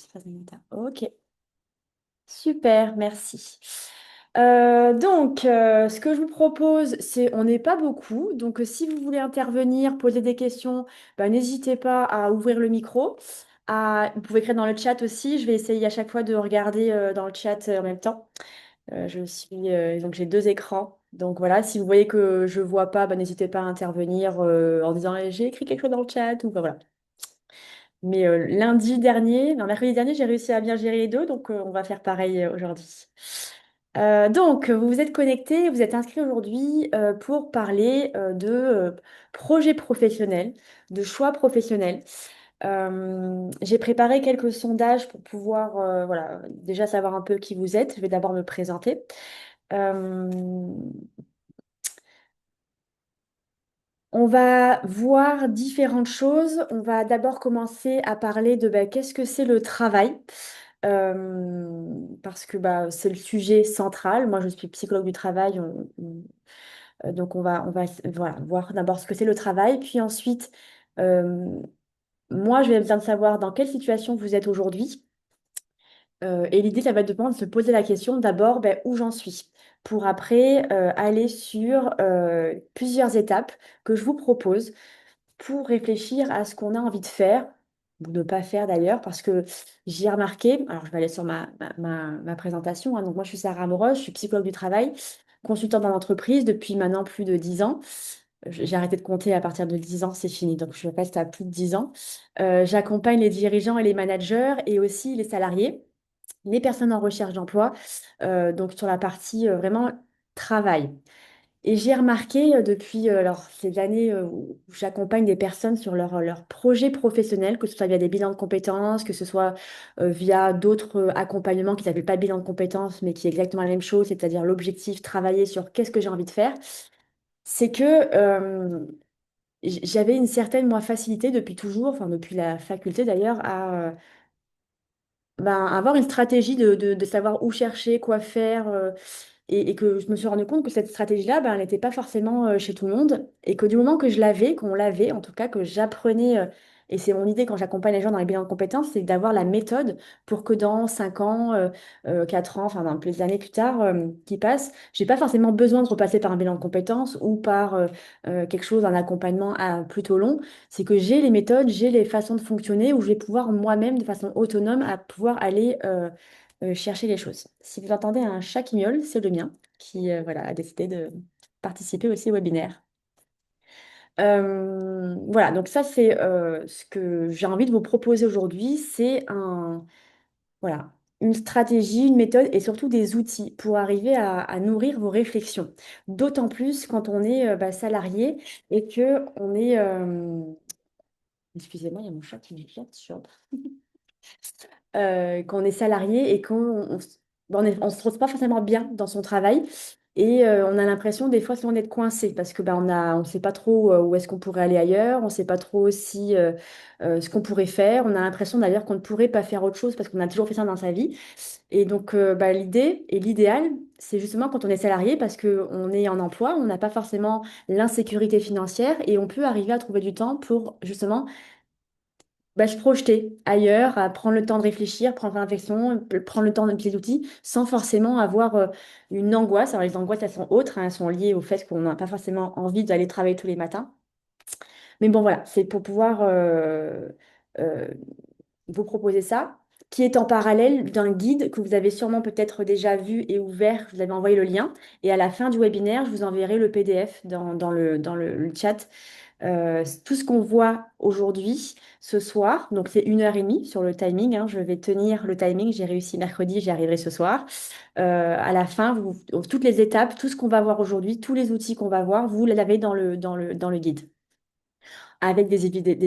Espace Agnata. Ok, super, merci. Ce que je vous propose, c'est, on n'est pas beaucoup, donc si vous voulez intervenir, poser des questions, bah, n'hésitez pas à ouvrir le micro. Vous pouvez écrire dans le chat aussi. Je vais essayer à chaque fois de regarder dans le chat en même temps. Donc j'ai deux écrans. Donc voilà, si vous voyez que je vois pas, bah, n'hésitez pas à intervenir en disant j'ai écrit quelque chose dans le chat ou bah, voilà. Mais lundi dernier, non, mercredi dernier, j'ai réussi à bien gérer les deux, donc on va faire pareil aujourd'hui. Vous vous êtes connecté, vous êtes inscrit aujourd'hui pour parler de projets professionnels, de choix professionnels. J'ai préparé quelques sondages pour pouvoir voilà, déjà savoir un peu qui vous êtes. Je vais d'abord me présenter. Euh, on va voir différentes choses. On va d'abord commencer à parler de bah, qu'est-ce que c'est le travail. Parce que bah, c'est le sujet central. Moi, je suis psychologue du travail. Donc, on va voilà, voir d'abord ce que c'est le travail. Puis ensuite, euh, moi, je vais besoin de savoir dans quelle situation vous êtes aujourd'hui. Et l'idée, ça va être de se poser la question d'abord ben, où j'en suis, pour après aller sur plusieurs étapes que je vous propose pour réfléchir à ce qu'on a envie de faire, ou de ne pas faire d'ailleurs, parce que j'ai remarqué, alors je vais aller sur ma présentation, hein. Donc moi je suis Sarah Amoureuse, je suis psychologue du travail, consultante dans l'entreprise depuis maintenant plus de 10 ans. J'ai arrêté de compter à partir de 10 ans, c'est fini, donc je reste à plus de 10 ans. J'accompagne les dirigeants et les managers et aussi les salariés, les personnes en recherche d'emploi, donc sur la partie vraiment travail. Et j'ai remarqué depuis alors, ces années où j'accompagne des personnes sur leur projet professionnel, que ce soit via des bilans de compétences, que ce soit via d'autres accompagnements qui ne s'appellent pas bilan de compétences, mais qui est exactement la même chose, c'est-à-dire l'objectif, travailler sur qu'est-ce que j'ai envie de faire, c'est que j'avais une certaine, moi, facilité depuis toujours, enfin depuis la faculté d'ailleurs, à avoir une stratégie de savoir où chercher, quoi faire. Et que je me suis rendu compte que cette stratégie-là, ben, elle n'était pas forcément chez tout le monde. Et que du moment que je l'avais, qu'on l'avait, en tout cas, que j'apprenais, et c'est mon idée quand j'accompagne les gens dans les bilans de compétences, c'est d'avoir la méthode pour que dans 5 ans, 4 ans, enfin dans plus d'années plus tard qui passent, j'ai pas forcément besoin de repasser par un bilan de compétences ou par quelque chose, un accompagnement plutôt long. C'est que j'ai les méthodes, j'ai les façons de fonctionner où je vais pouvoir moi-même, de façon autonome, à pouvoir aller chercher les choses. Si vous entendez un chat qui miaule, c'est le mien qui voilà, a décidé de participer aussi au webinaire. Voilà, donc ça c'est ce que j'ai envie de vous proposer aujourd'hui, c'est voilà, une stratégie, une méthode et surtout des outils pour arriver à nourrir vos réflexions. D'autant plus quand on est salarié et que on est... excusez-moi, il y a mon chat qui m'éclate sur qu'on est salarié et on se trouve pas forcément bien dans son travail. Et on a l'impression des fois souvent d'être coincé parce que on sait pas trop où est-ce qu'on pourrait aller ailleurs, on sait pas trop aussi ce qu'on pourrait faire. On a l'impression d'ailleurs qu'on ne pourrait pas faire autre chose parce qu'on a toujours fait ça dans sa vie. Et donc l'idée et l'idéal, c'est justement quand on est salarié parce qu'on est en emploi, on n'a pas forcément l'insécurité financière et on peut arriver à trouver du temps pour justement se projeter ailleurs, à prendre le temps de réfléchir, prendre une réflexion, prendre le temps de les outils, sans forcément avoir une angoisse. Alors les angoisses, elles sont autres, hein, elles sont liées au fait qu'on n'a pas forcément envie d'aller travailler tous les matins. Mais bon, voilà, c'est pour pouvoir euh, vous proposer ça, qui est en parallèle d'un guide que vous avez sûrement peut-être déjà vu et ouvert. Je vous avais envoyé le lien. Et à la fin du webinaire, je vous enverrai le PDF dans le chat tout ce qu'on voit aujourd'hui, ce soir, donc c'est 1 heure et demie sur le timing, hein, je vais tenir le timing, j'ai réussi mercredi, j'y arriverai ce soir. À la fin, toutes les étapes, tout ce qu'on va voir aujourd'hui, tous les outils qu'on va voir, vous l'avez dans le guide. Avec des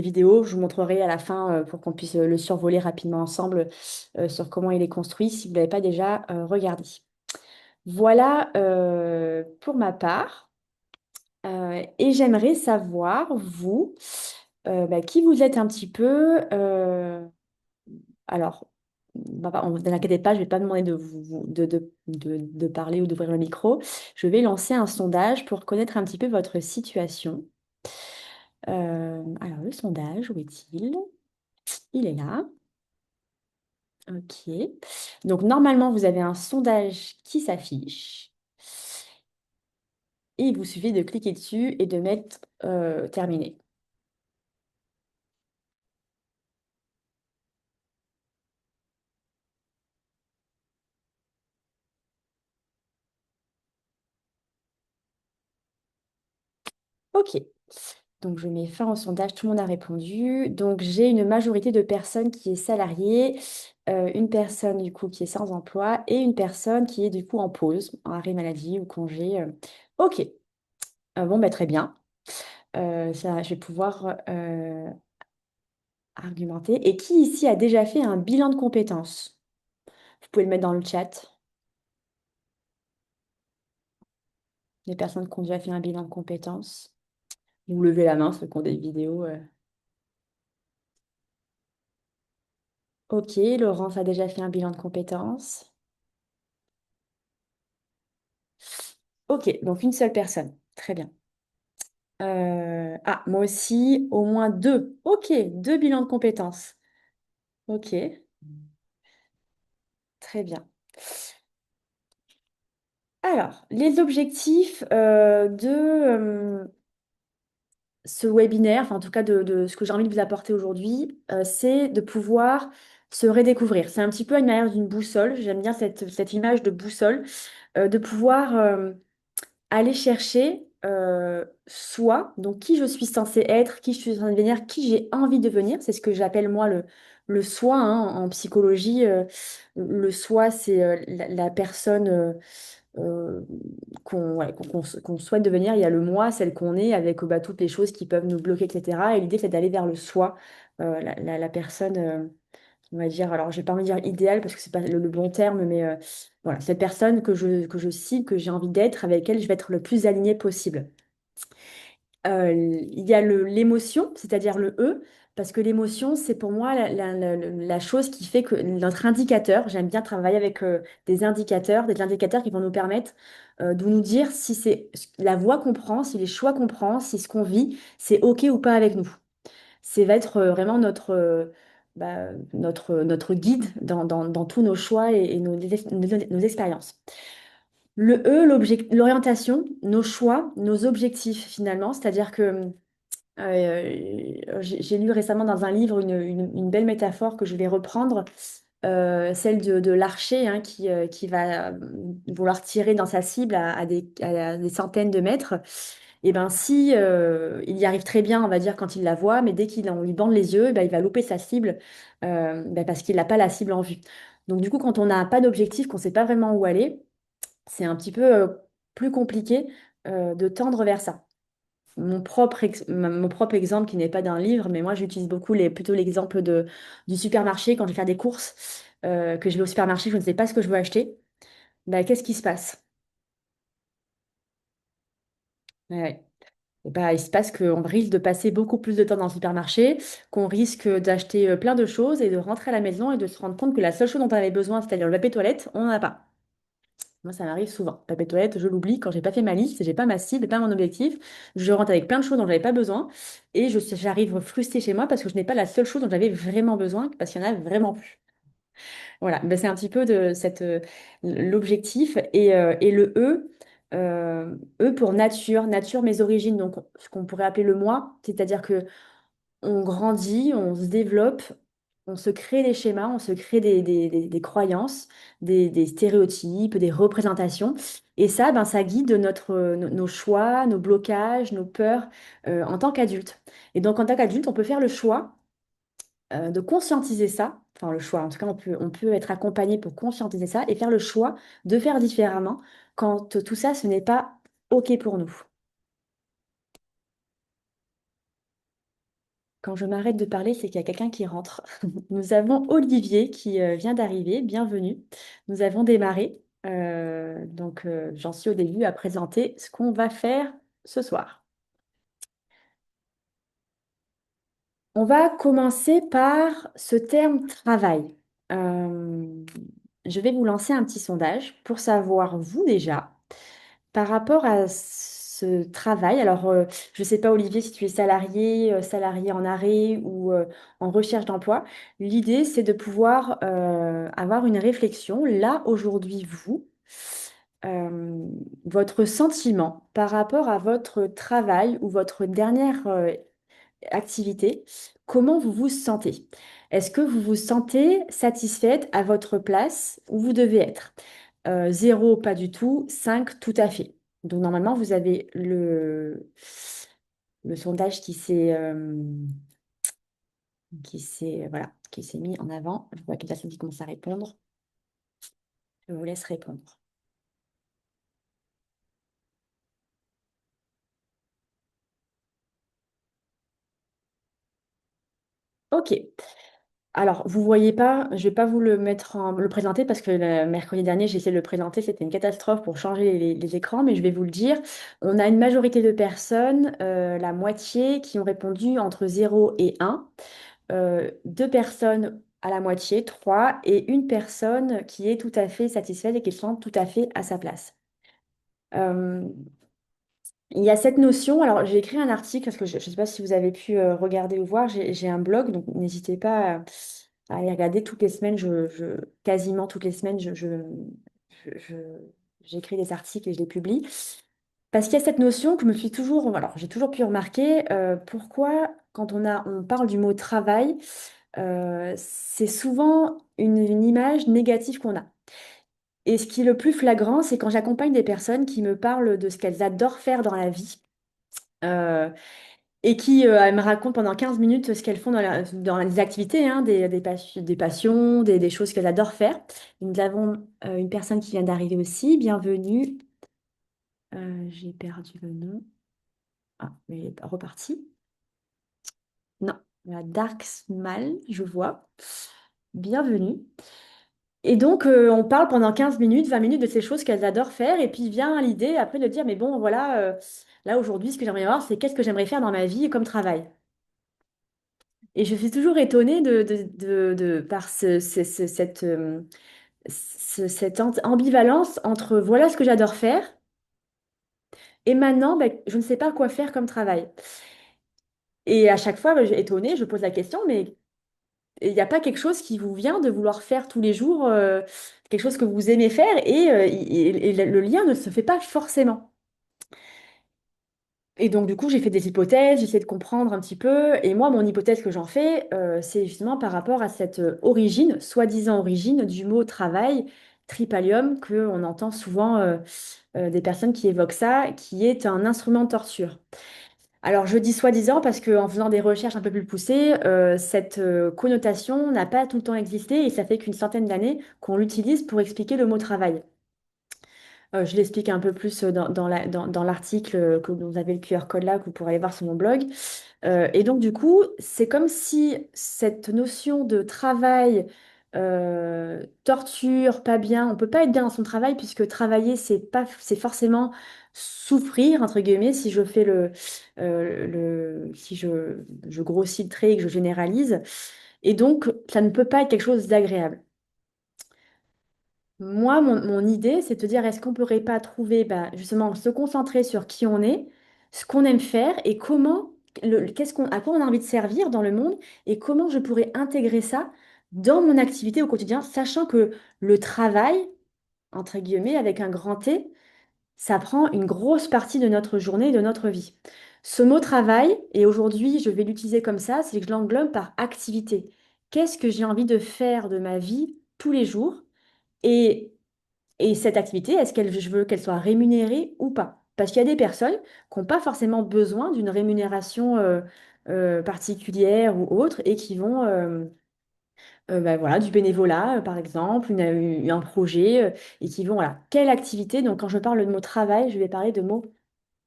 vidéos, je vous montrerai à la fin pour qu'on puisse le survoler rapidement ensemble sur comment il est construit si vous ne l'avez pas déjà regardé. Voilà pour ma part. Et j'aimerais savoir, vous, qui vous êtes un petit peu. Alors, ne vous inquiétez pas, je ne vais pas demander de parler ou d'ouvrir le micro. Je vais lancer un sondage pour connaître un petit peu votre situation. Alors, le sondage, où est-il? Il est là. Ok. Donc normalement, vous avez un sondage qui s'affiche et il vous suffit de cliquer dessus et de mettre terminé. Ok. Donc je mets fin au sondage, tout le monde a répondu. Donc j'ai une majorité de personnes qui est salariée, une personne du coup qui est sans emploi et une personne qui est du coup en pause, en arrêt maladie ou congé. Ok. Bon, bah, très bien. Ça, je vais pouvoir argumenter. Et qui ici a déjà fait un bilan de compétences? Vous pouvez le mettre dans le chat. Les personnes qui ont déjà fait un bilan de compétences. Vous levez la main, ceux qui ont des vidéos. Ok, Laurence a déjà fait un bilan de compétences. Ok, donc une seule personne. Très bien. Ah, moi aussi, au moins deux. Ok, deux bilans de compétences. Ok, très bien. Alors, les objectifs ce webinaire, enfin en tout cas de ce que j'ai envie de vous apporter aujourd'hui, c'est de pouvoir se redécouvrir. C'est un petit peu une manière d'une boussole. J'aime bien cette image de boussole, de pouvoir aller chercher soi, donc qui je suis censée être, qui je suis censée devenir, qui j'ai envie de devenir. C'est ce que j'appelle moi le soi hein, en psychologie. Le soi, c'est la personne qu'on souhaite devenir. Il y a le moi, celle qu'on est, avec bah, toutes les choses qui peuvent nous bloquer, etc. Et l'idée, c'est d'aller vers le soi, la personne. On va dire, alors je vais pas envie de dire idéal parce que c'est pas le bon terme, mais voilà, cette personne que je cible, que j'ai envie d'être, avec laquelle je vais être le plus alignée possible. Il y a l'émotion, c'est-à-dire le E, parce que l'émotion, c'est pour moi la chose qui fait que notre indicateur, j'aime bien travailler avec des indicateurs qui vont nous permettre de nous dire si c'est la voie qu'on prend, si les choix qu'on prend, si ce qu'on vit, c'est OK ou pas avec nous. C'est va être vraiment notre guide dans tous nos choix et nos expériences. Le E, l'orientation, nos choix, nos objectifs finalement, c'est-à-dire que j'ai lu récemment dans un livre une belle métaphore que je vais reprendre, celle de l'archer hein, qui va vouloir tirer dans sa cible à des centaines de mètres. Et ben si il y arrive très bien, on va dire, quand il la voit, mais dès qu'on lui bande les yeux, eh ben, il va louper sa cible parce qu'il n'a pas la cible en vue. Donc du coup, quand on n'a pas d'objectif, qu'on ne sait pas vraiment où aller, c'est un petit peu plus compliqué de tendre vers ça. Mon propre exemple qui n'est pas d'un livre, mais moi j'utilise beaucoup plutôt l'exemple du supermarché quand je vais faire des courses, que je vais au supermarché, je ne sais pas ce que je veux acheter. Bah, qu'est-ce qui se passe? Ouais, ouais. Et bah, il se passe qu'on risque de passer beaucoup plus de temps dans le supermarché, qu'on risque d'acheter plein de choses et de rentrer à la maison et de se rendre compte que la seule chose dont on avait besoin, c'est-à-dire le papier toilette, on n'en a pas. Moi, ça m'arrive souvent. Papier toilette, je l'oublie quand j'ai pas fait ma liste, j'ai pas ma cible, pas mon objectif. Je rentre avec plein de choses dont j'avais pas besoin et j'arrive frustrée chez moi parce que je n'ai pas la seule chose dont j'avais vraiment besoin parce qu'il y en a vraiment plus. Voilà, ben, c'est un petit peu de l'objectif et le E pour nature, nature mes origines, donc ce qu'on pourrait appeler le moi, c'est-à-dire que on grandit, on se développe, on se crée des schémas, on se crée des croyances, des stéréotypes, des représentations. Et ça, ben, ça guide nos choix, nos blocages, nos peurs en tant qu'adulte. Et donc, en tant qu'adulte, on peut faire le choix de conscientiser ça. Enfin, le choix, en tout cas, on peut être accompagné pour conscientiser ça et faire le choix de faire différemment quand tout ça, ce n'est pas OK pour nous. Quand je m'arrête de parler, c'est qu'il y a quelqu'un qui rentre. Nous avons Olivier qui vient d'arriver. Bienvenue. Nous avons démarré. Donc, j'en suis au début à présenter ce qu'on va faire ce soir. On va commencer par ce terme travail. Euh, je vais vous lancer un petit sondage pour savoir, vous déjà, par rapport à ce travail. Alors, je ne sais pas, Olivier, si tu es salarié, salarié en arrêt ou en recherche d'emploi. L'idée, c'est de pouvoir avoir une réflexion. Là, aujourd'hui, vous, euh, votre sentiment par rapport à votre travail ou votre dernière activité, comment vous vous sentez? Est-ce que vous vous sentez satisfaite à votre place où vous devez être? 0, pas du tout. 5, tout à fait. Donc normalement, vous avez le sondage qui s'est mis en avant. Je vois que personne qui commence à répondre. Je vous laisse répondre. Ok. Alors, vous voyez pas, je vais pas vous le présenter parce que le mercredi dernier, j'ai essayé de le présenter, c'était une catastrophe pour changer les écrans, mais je vais vous le dire. On a une majorité de personnes, la moitié, qui ont répondu entre 0 et 1. Deux personnes à la moitié, 3, et une personne qui est tout à fait satisfaite et qui se sent tout à fait à sa place. Euh, il y a cette notion, alors j'ai écrit un article parce que je ne sais pas si vous avez pu regarder ou voir, j'ai un blog, donc n'hésitez pas à aller regarder toutes les semaines, quasiment toutes les semaines, je- je- j'écris des articles et je les publie. Parce qu'il y a cette notion que je me suis toujours, alors j'ai toujours pu remarquer, pourquoi quand on parle du mot travail, c'est souvent une image négative qu'on a. Et ce qui est le plus flagrant, c'est quand j'accompagne des personnes qui me parlent de ce qu'elles adorent faire dans la vie. euh, et qui me racontent pendant 15 minutes ce qu'elles font dans les activités, hein, des passions, des choses qu'elles adorent faire. Nous avons une personne qui vient d'arriver aussi. Bienvenue. J'ai perdu le nom. Ah, mais elle est repartie. Non, la Dark Smile, je vois. Bienvenue. Et donc, on parle pendant 15 minutes, 20 minutes de ces choses qu'elles adorent faire. Et puis vient l'idée après de dire, mais bon, voilà, là aujourd'hui, ce que j'aimerais voir, c'est qu'est-ce que j'aimerais faire dans ma vie comme travail. Et je suis toujours étonnée par cette ambivalence entre voilà ce que j'adore faire et maintenant, ben, je ne sais pas quoi faire comme travail. Et à chaque fois, ben, étonnée, je pose la question, mais il n'y a pas quelque chose qui vous vient de vouloir faire tous les jours, quelque chose que vous aimez faire et le lien ne se fait pas forcément. Et donc, du coup, j'ai fait des hypothèses, j'essaie de comprendre un petit peu. Et moi, mon hypothèse que j'en fais, c'est justement par rapport à cette origine, soi-disant origine du mot travail, tripalium, qu'on entend souvent des personnes qui évoquent ça, qui est un instrument de torture. Alors, je dis soi-disant parce qu'en faisant des recherches un peu plus poussées, cette connotation n'a pas tout le temps existé et ça fait qu'une centaine d'années qu'on l'utilise pour expliquer le mot travail. Je l'explique un peu plus dans l'article que vous avez le QR code là, que vous pourrez aller voir sur mon blog. Et donc, du coup, c'est comme si cette notion de travail, torture, pas bien, on peut pas être bien dans son travail puisque travailler, c'est forcément souffrir, entre guillemets, si je fais si je grossis le trait et que je généralise. Et donc, ça ne peut pas être quelque chose d'agréable. Moi, mon idée, c'est de te dire, est-ce qu'on ne pourrait pas trouver, bah, justement, se concentrer sur qui on est, ce qu'on aime faire et à quoi on a envie de servir dans le monde et comment je pourrais intégrer ça dans mon activité au quotidien, sachant que le travail, entre guillemets, avec un grand T, ça prend une grosse partie de notre journée et de notre vie. Ce mot travail, et aujourd'hui, je vais l'utiliser comme ça, c'est que je l'englobe par activité. Qu'est-ce que j'ai envie de faire de ma vie tous les jours? Et et cette activité, je veux qu'elle soit rémunérée ou pas? Parce qu'il y a des personnes qui n'ont pas forcément besoin d'une rémunération particulière ou autre et qui vont, bah voilà, du bénévolat, par exemple, un projet, et qui vont, voilà, quelle activité? Donc, quand je parle de mot travail, je vais parler de mot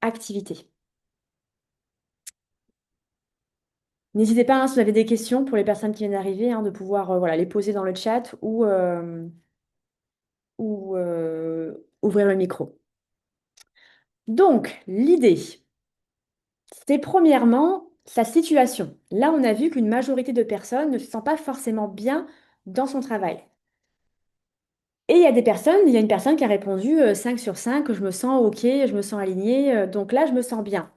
activité. N'hésitez pas, hein, si vous avez des questions pour les personnes qui viennent d'arriver, hein, de pouvoir voilà, les poser dans le chat ou ouvrir le micro. Donc, l'idée. C'est premièrement sa situation. Là, on a vu qu'une majorité de personnes ne se sent pas forcément bien dans son travail. Et il y a une personne qui a répondu 5 sur 5, je me sens OK, je me sens alignée, donc là, je me sens bien.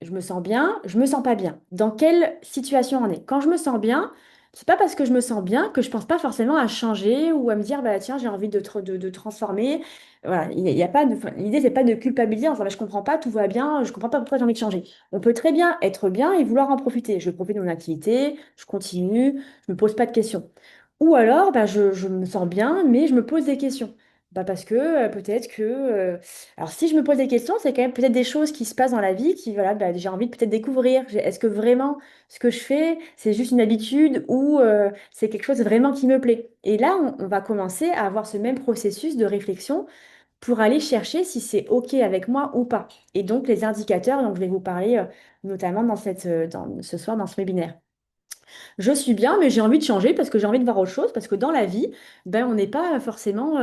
Je me sens bien, je me sens pas bien. Dans quelle situation on est? Quand je me sens bien, c'est pas parce que je me sens bien que je pense pas forcément à changer ou à me dire bah tiens j'ai envie de transformer. Voilà, il y a pas de, enfin, l'idée c'est pas de culpabiliser en disant bah, je comprends pas, tout va bien, je comprends pas pourquoi j'ai envie de changer. On peut très bien être bien et vouloir en profiter. Je profite de mon activité, je continue, je me pose pas de questions. Ou alors bah, je me sens bien mais je me pose des questions. Bah parce que peut-être que alors, si je me pose des questions, c'est quand même peut-être des choses qui se passent dans la vie qui, voilà, bah, j'ai envie de peut-être découvrir. Est-ce que vraiment ce que je fais, c'est juste une habitude ou c'est quelque chose vraiment qui me plaît? Et là, on va commencer à avoir ce même processus de réflexion pour aller chercher si c'est OK avec moi ou pas. Et donc, les indicateurs dont je vais vous parler notamment ce soir dans ce webinaire. Je suis bien, mais j'ai envie de changer parce que j'ai envie de voir autre chose, parce que dans la vie, ben, on n'est pas forcément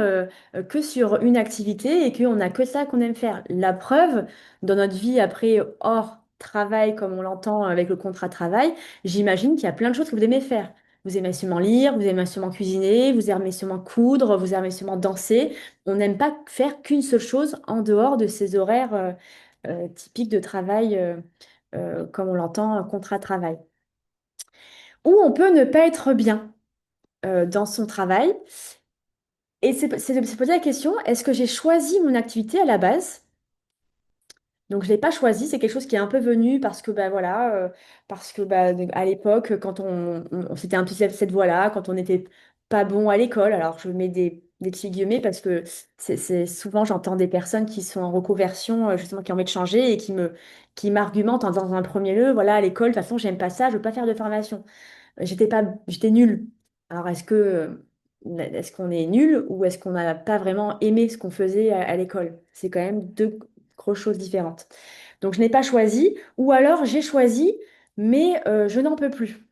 que sur une activité et qu'on n'a que ça qu'on aime faire. La preuve, dans notre vie après, hors travail, comme on l'entend avec le contrat de travail, j'imagine qu'il y a plein de choses que vous aimez faire. Vous aimez sûrement lire, vous aimez sûrement cuisiner, vous aimez sûrement coudre, vous aimez sûrement danser. On n'aime pas faire qu'une seule chose en dehors de ces horaires typiques de travail, comme on l'entend, contrat de travail. Ou on peut ne pas être bien dans son travail. Et c'est de se poser la question, est-ce que j'ai choisi mon activité à la base? Donc, je ne l'ai pas choisi, c'est quelque chose qui est un peu venu parce que, bah, voilà, parce que bah, à l'époque, quand c'était un peu cette voie-là, quand on n'était pas bon à l'école, alors je mets des petits guillemets parce que souvent j'entends des personnes qui sont en reconversion, justement, qui ont envie de changer et qui m'argumentent en disant dans un premier lieu, voilà, à l'école, de toute façon, j'aime pas ça, je veux pas faire de formation. J'étais nulle. Alors, est-ce qu'on est nul ou est-ce qu'on n'a pas vraiment aimé ce qu'on faisait à l'école? C'est quand même deux grosses choses différentes. Donc, je n'ai pas choisi, ou alors j'ai choisi, mais je n'en peux plus.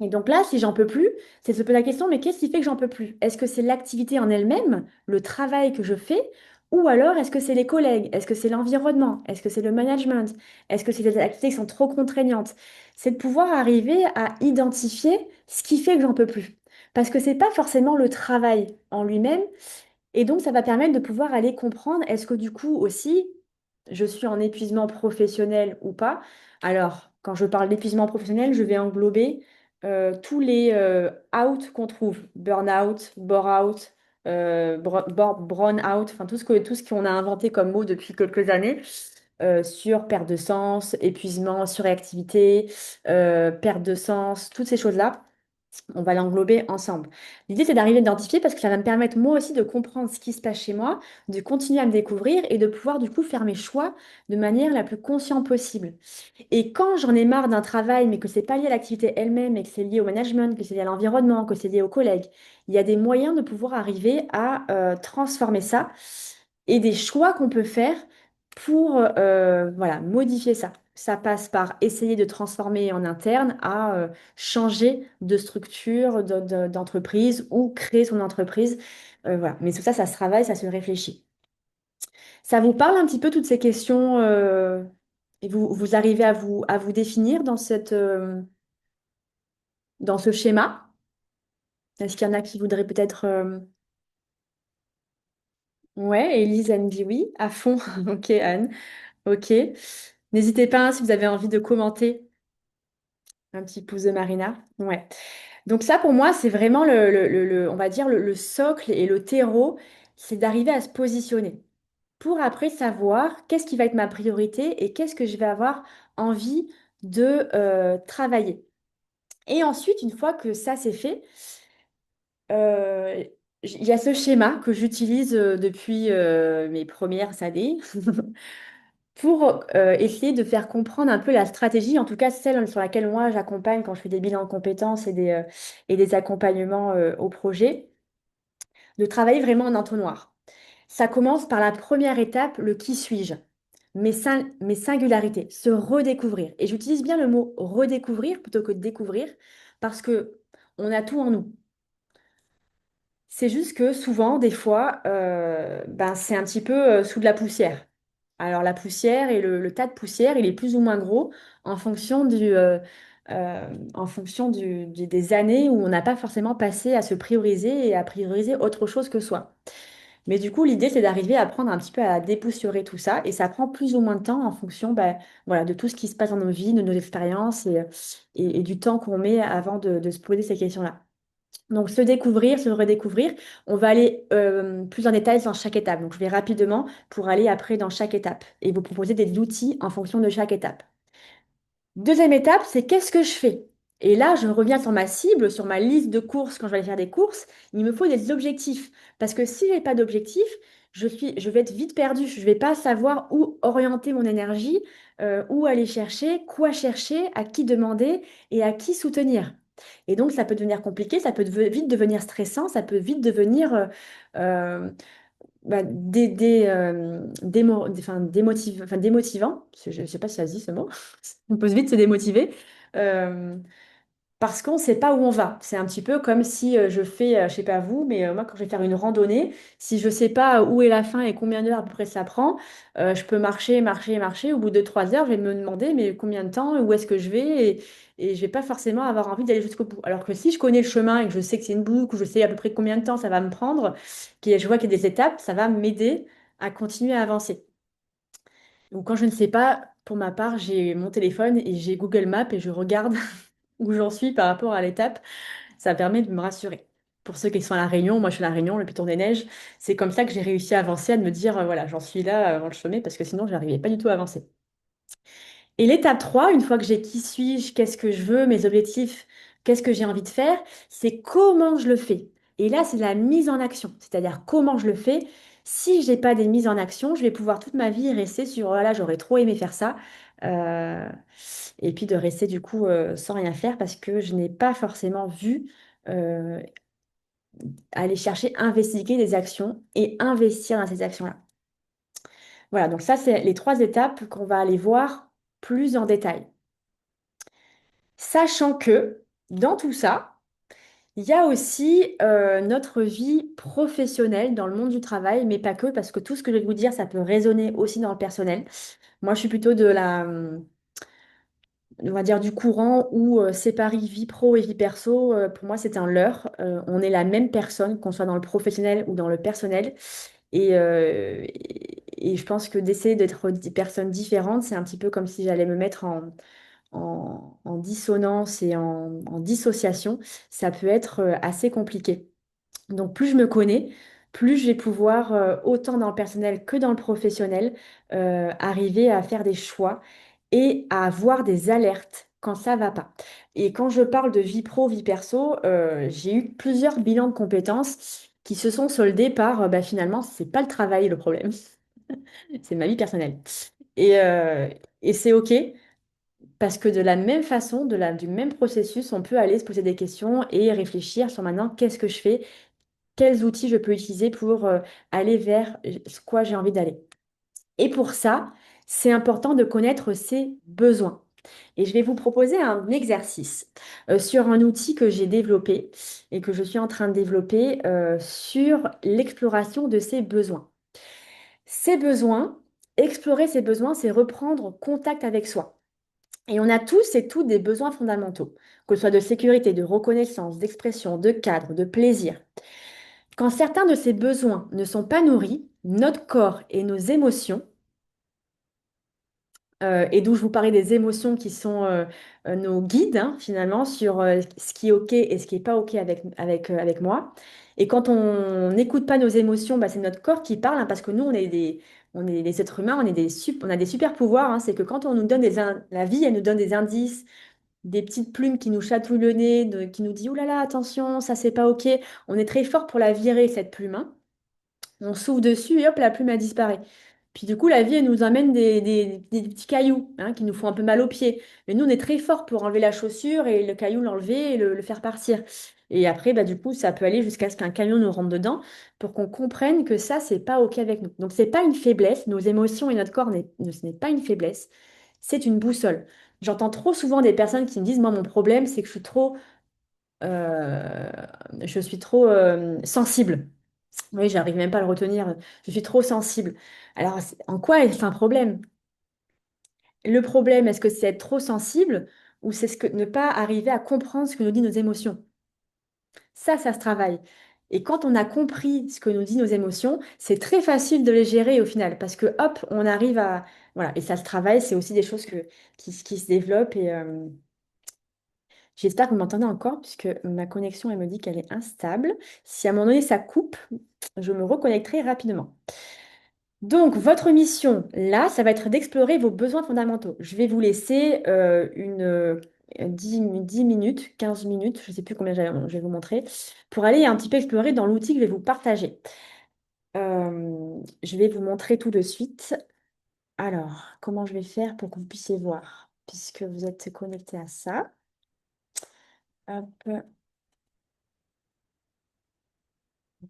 Et donc là, si j'en peux plus, c'est de se poser la question, mais qu'est-ce qui fait que j'en peux plus? Est-ce que c'est l'activité en elle-même, le travail que je fais, ou alors est-ce que c'est les collègues? Est-ce que c'est l'environnement? Est-ce que c'est le management? Est-ce que c'est des activités qui sont trop contraignantes? C'est de pouvoir arriver à identifier ce qui fait que j'en peux plus. Parce que c'est pas forcément le travail en lui-même, et donc, ça va permettre de pouvoir aller comprendre, est-ce que du coup aussi, je suis en épuisement professionnel ou pas? Alors, quand je parle d'épuisement professionnel, je vais englober tous les out qu'on trouve, burn-out, bore-out, brown-out, enfin tout ce qu'on a inventé comme mot depuis quelques années. Sur perte de sens, épuisement, surréactivité, perte de sens, toutes ces choses-là. On va l'englober ensemble. L'idée, c'est d'arriver à identifier parce que ça va me permettre moi aussi de comprendre ce qui se passe chez moi, de continuer à me découvrir et de pouvoir du coup faire mes choix de manière la plus consciente possible. Et quand j'en ai marre d'un travail, mais que c'est pas lié à l'activité elle-même, mais que c'est lié au management, que c'est lié à l'environnement, que c'est lié aux collègues, il y a des moyens de pouvoir arriver à transformer ça et des choix qu'on peut faire pour voilà, modifier ça. Ça passe par essayer de transformer en interne à changer de structure, d'entreprise ou créer son entreprise. Voilà. Mais tout ça, ça se travaille, ça se réfléchit. Ça vous parle un petit peu toutes ces questions et vous arrivez à vous définir dans dans ce schéma? Est-ce qu'il y en a qui voudraient peut-être... Ouais, Élise, elle me dit oui, à fond. Ok, Anne. Ok. N'hésitez pas hein, si vous avez envie de commenter un petit pouce de Marina. Ouais. Donc ça, pour moi, c'est vraiment on va dire le socle et le terreau, c'est d'arriver à se positionner pour après savoir qu'est-ce qui va être ma priorité et qu'est-ce que je vais avoir envie de travailler. Et ensuite, une fois que ça c'est fait, euh, il y a ce schéma que j'utilise depuis mes premières années pour essayer de faire comprendre un peu la stratégie, en tout cas celle sur laquelle moi j'accompagne quand je fais des bilans de compétences et des accompagnements au projet, de travailler vraiment en entonnoir. Ça commence par la première étape, le qui suis-je, mes singularités, se redécouvrir. Et j'utilise bien le mot redécouvrir plutôt que découvrir parce que on a tout en nous. C'est juste que souvent, des fois, ben, c'est un petit peu sous de la poussière. Alors la poussière et le tas de poussière, il est plus ou moins gros en fonction en fonction des années où on n'a pas forcément passé à se prioriser et à prioriser autre chose que soi. Mais du coup, l'idée, c'est d'arriver à apprendre un petit peu à dépoussiérer tout ça. Et ça prend plus ou moins de temps en fonction voilà, de tout ce qui se passe dans nos vies, de nos expériences et du temps qu'on met avant de se poser ces questions-là. Donc, se découvrir, se redécouvrir. On va aller plus en détail dans chaque étape. Donc, je vais rapidement pour aller après dans chaque étape et vous proposer des outils en fonction de chaque étape. Deuxième étape, c'est qu'est-ce que je fais? Et là, je reviens sur ma cible, sur ma liste de courses quand je vais aller faire des courses. Il me faut des objectifs. Parce que si je n'ai pas d'objectif, je vais être vite perdue. Je ne vais pas savoir où orienter mon énergie, où aller chercher, à qui demander et à qui soutenir. Et donc, ça peut devenir compliqué, ça peut vite devenir stressant, ça peut vite devenir euh, démotivant. Je ne sais pas si ça se dit ce mot. On peut vite se démotiver. Euh, Parce qu'on ne sait pas où on va. C'est un petit peu comme si je fais, je sais pas vous, mais moi quand je vais faire une randonnée, si je ne sais pas où est la fin et combien d'heures à peu près ça prend, je peux marcher, marcher, marcher. Au bout de 3 heures, je vais me demander mais combien de temps, où est-ce que je vais et je vais pas forcément avoir envie d'aller jusqu'au bout. Alors que si je connais le chemin et que je sais que c'est une boucle, je sais à peu près combien de temps ça va me prendre, je vois qu'il y a des étapes, ça va m'aider à continuer à avancer. Donc quand je ne sais pas, pour ma part, j'ai mon téléphone et j'ai Google Maps et je regarde où j'en suis par rapport à l'étape. Ça permet de me rassurer. Pour ceux qui sont à La Réunion, moi je suis à La Réunion, le Piton des Neiges, c'est comme ça que j'ai réussi à avancer, à me dire, voilà, j'en suis là avant le sommet, parce que sinon, je n'arrivais pas du tout à avancer. Et l'étape 3, une fois que j'ai qui suis-je, qu'est-ce que je veux, mes objectifs, qu'est-ce que j'ai envie de faire, c'est comment je le fais. Et là, c'est la mise en action, c'est-à-dire comment je le fais. Si je n'ai pas des mises en action, je vais pouvoir toute ma vie rester sur, voilà, j'aurais trop aimé faire ça. Euh, et puis de rester du coup sans rien faire parce que je n'ai pas forcément vu euh, aller chercher, investiguer des actions et investir dans ces actions-là. Voilà, donc ça, c'est les 3 étapes qu'on va aller voir plus en détail. Sachant que dans tout ça, il y a aussi notre vie professionnelle dans le monde du travail, mais pas que, parce que tout ce que je vais vous dire, ça peut résonner aussi dans le personnel. Moi, je suis plutôt on va dire, du courant où séparer vie pro et vie perso, pour moi, c'est un leurre. On est la même personne, qu'on soit dans le professionnel ou dans le personnel. Et je pense que d'essayer d'être des personnes différentes, c'est un petit peu comme si j'allais me mettre en dissonance et en dissociation. Ça peut être assez compliqué. Donc plus je me connais, plus je vais pouvoir, autant dans le personnel que dans le professionnel, arriver à faire des choix et à avoir des alertes quand ça va pas. Et quand je parle de vie pro, vie perso, j'ai eu plusieurs bilans de compétences qui se sont soldés par, finalement, c'est pas le travail le problème, c'est ma vie personnelle. Et, euh, et c'est OK. Parce que de la même façon, du même processus, on peut aller se poser des questions et réfléchir sur maintenant qu'est-ce que je fais, quels outils je peux utiliser pour aller vers ce quoi j'ai envie d'aller. Et pour ça, c'est important de connaître ses besoins. Et je vais vous proposer un exercice sur un outil que j'ai développé et que je suis en train de développer sur l'exploration de ses besoins. Ces besoins, explorer ses besoins, c'est reprendre contact avec soi. Et on a tous et toutes des besoins fondamentaux, que ce soit de sécurité, de reconnaissance, d'expression, de cadre, de plaisir. Quand certains de ces besoins ne sont pas nourris, notre corps et nos émotions, et d'où je vous parlais des émotions qui sont nos guides hein, finalement sur ce qui est OK et ce qui n'est pas OK avec moi. Et quand on n'écoute pas nos émotions, c'est notre corps qui parle hein, parce que nous, on est des êtres humains, on a des super pouvoirs. Hein. C'est que quand on nous donne la vie, elle nous donne des indices, des petites plumes qui nous chatouillent le nez, qui nous dit, ouh là là, attention, ça c'est pas OK. On est très fort pour la virer, cette plume. Hein. On souffle dessus et hop, la plume a disparu. Puis du coup, la vie, elle nous amène des petits cailloux hein, qui nous font un peu mal aux pieds. Mais nous, on est très fort pour enlever la chaussure et le caillou, l'enlever et le faire partir. Et après, du coup, ça peut aller jusqu'à ce qu'un camion nous rentre dedans pour qu'on comprenne que ça, c'est pas OK avec nous. Donc, c'est pas une faiblesse. Nos émotions et notre corps, ce n'est pas une faiblesse. C'est une boussole. J'entends trop souvent des personnes qui me disent, moi, mon problème, c'est que euh, je suis trop sensible. Oui, j'arrive même pas à le retenir. Je suis trop sensible. Alors, en quoi est-ce un problème? Le problème, est-ce que c'est être trop sensible ou c'est ce que ne pas arriver à comprendre ce que nous disent nos émotions. Ça se travaille. Et quand on a compris ce que nous disent nos émotions, c'est très facile de les gérer au final, parce que hop, on arrive à... Voilà, et ça se travaille, c'est aussi des choses qui se développent. Et j'espère que vous m'entendez encore, puisque ma connexion, elle me dit qu'elle est instable. Si à un moment donné ça coupe, je me reconnecterai rapidement. Donc, votre mission, là, ça va être d'explorer vos besoins fondamentaux. Je vais vous laisser 10 minutes, 15 minutes, je ne sais plus combien je vais vous montrer, pour aller un petit peu explorer dans l'outil que je vais vous partager. Je vais vous montrer tout de suite. Alors, comment je vais faire pour que vous puissiez voir, puisque vous êtes connecté à ça. Hop,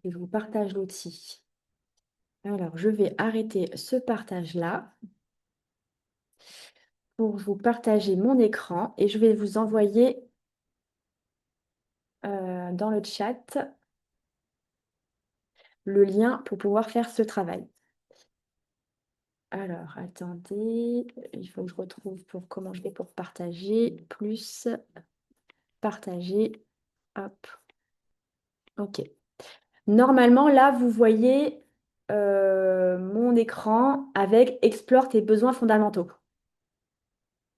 je vous partage l'outil. Alors, je vais arrêter ce partage-là pour vous partager mon écran et je vais vous envoyer dans le chat le lien pour pouvoir faire ce travail. Alors, attendez, il faut que je retrouve pour comment je vais pour partager, plus partager, hop, ok. Normalement, là, vous voyez mon écran avec Explore tes besoins fondamentaux.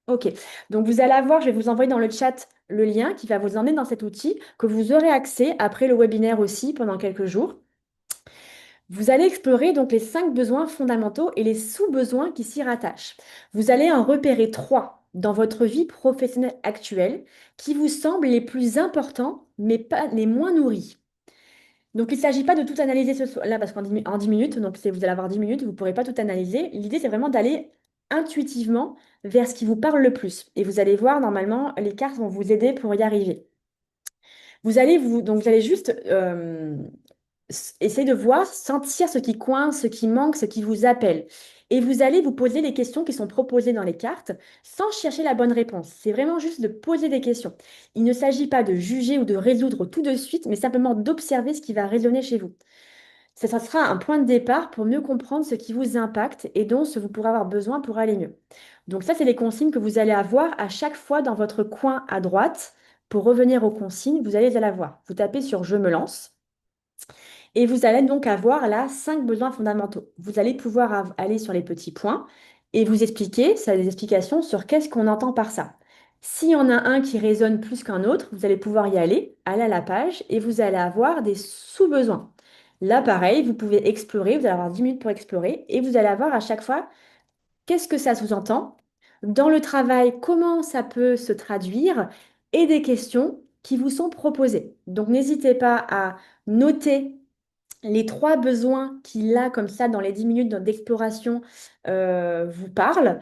Ok, donc vous allez avoir, je vais vous envoyer dans le chat le lien qui va vous emmener dans cet outil que vous aurez accès après le webinaire aussi pendant quelques jours. Vous allez explorer donc les 5 besoins fondamentaux et les sous-besoins qui s'y rattachent. Vous allez en repérer 3 dans votre vie professionnelle actuelle qui vous semblent les plus importants mais pas les moins nourris. Donc il ne s'agit pas de tout analyser ce soir, là parce qu'en 10 minutes, donc vous allez avoir 10 minutes, vous ne pourrez pas tout analyser. L'idée c'est vraiment d'aller intuitivement vers ce qui vous parle le plus. Et vous allez voir, normalement, les cartes vont vous aider pour y arriver. Donc vous allez juste essayer de voir, sentir ce qui coince, ce qui manque, ce qui vous appelle. Et vous allez vous poser les questions qui sont proposées dans les cartes sans chercher la bonne réponse. C'est vraiment juste de poser des questions. Il ne s'agit pas de juger ou de résoudre tout de suite, mais simplement d'observer ce qui va résonner chez vous. Ça sera un point de départ pour mieux comprendre ce qui vous impacte et dont ce vous pourrez avoir besoin pour aller mieux. Donc ça, c'est les consignes que vous allez avoir à chaque fois dans votre coin à droite. Pour revenir aux consignes, vous allez la voir. Vous tapez sur Je me lance. Et vous allez donc avoir là 5 besoins fondamentaux. Vous allez pouvoir aller sur les petits points et vous expliquer, ça a des explications sur qu'est-ce qu'on entend par ça. S'il y en a un qui résonne plus qu'un autre, vous allez pouvoir y aller à la page et vous allez avoir des sous-besoins. Là, pareil, vous pouvez explorer, vous allez avoir 10 minutes pour explorer et vous allez avoir à chaque fois qu'est-ce que ça sous-entend dans le travail, comment ça peut se traduire et des questions qui vous sont proposées. Donc, n'hésitez pas à noter les 3 besoins qu'il a comme ça dans les 10 minutes d'exploration vous parlent,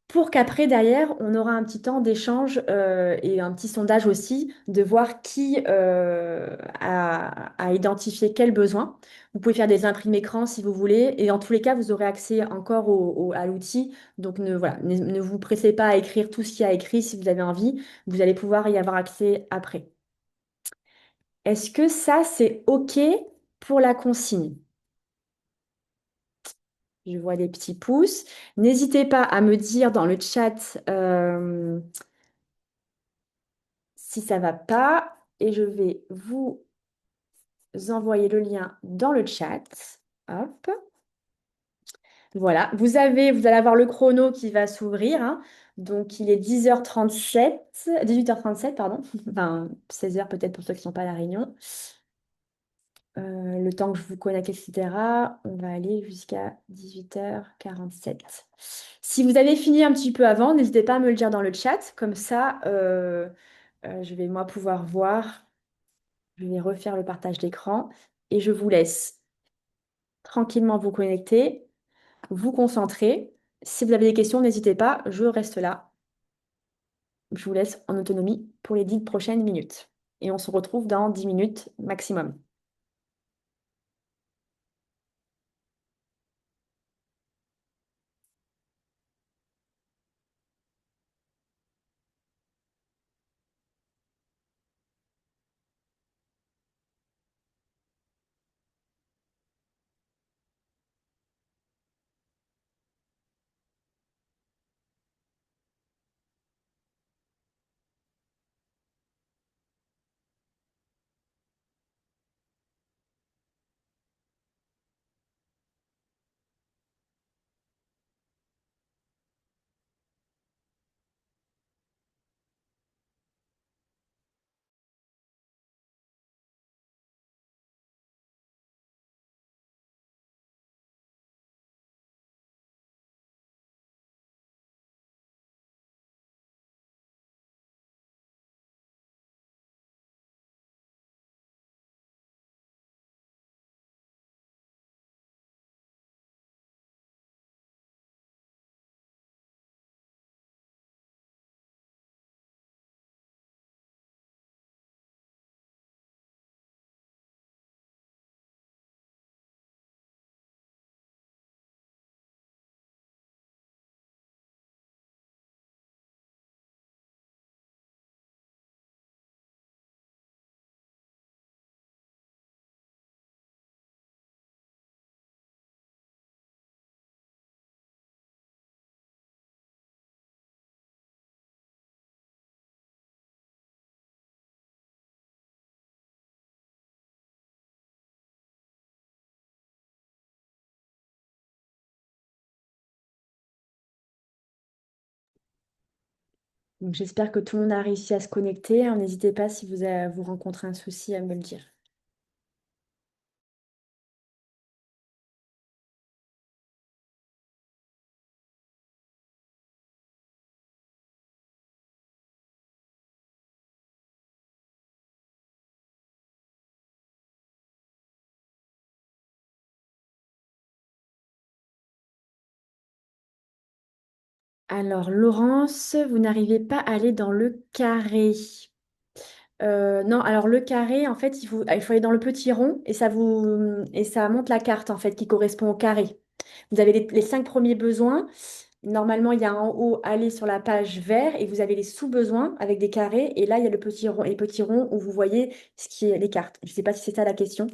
pour qu'après, derrière, on aura un petit temps d'échange et un petit sondage aussi, de voir qui a identifié quel besoin. Vous pouvez faire des imprimés écran si vous voulez, et en tous les cas, vous aurez accès encore à l'outil. Donc, voilà, ne vous pressez pas à écrire tout ce qu'il y a écrit si vous avez envie. Vous allez pouvoir y avoir accès après. Est-ce que ça, c'est OK pour la consigne? Je vois des petits pouces. N'hésitez pas à me dire dans le chat si ça va pas. Et je vais vous envoyer le lien dans le chat. Hop. Voilà. Vous allez avoir le chrono qui va s'ouvrir, hein. Donc, il est 10h37, 18h37, pardon. Enfin, 16h peut-être pour ceux qui ne sont pas à La Réunion. Le temps que je vous connecte, etc. On va aller jusqu'à 18h47. Si vous avez fini un petit peu avant, n'hésitez pas à me le dire dans le chat. Comme ça, je vais moi pouvoir voir. Je vais refaire le partage d'écran et je vous laisse tranquillement vous connecter, vous concentrer. Si vous avez des questions, n'hésitez pas, je reste là. Je vous laisse en autonomie pour les 10 prochaines minutes. Et on se retrouve dans 10 minutes maximum. Donc, j'espère que tout le monde a réussi à se connecter, hein. N'hésitez pas si vous rencontrez un souci à me le dire. Alors, Laurence, vous n'arrivez pas à aller dans le carré. Non, alors le carré, en fait, il faut aller dans le petit rond et ça monte la carte en fait qui correspond au carré. Vous avez les 5 premiers besoins. Normalement, il y a en haut aller sur la page vert et vous avez les sous-besoins avec des carrés. Et là, il y a le petit rond, les petits ronds où vous voyez ce qui est les cartes. Je ne sais pas si c'est ça la question.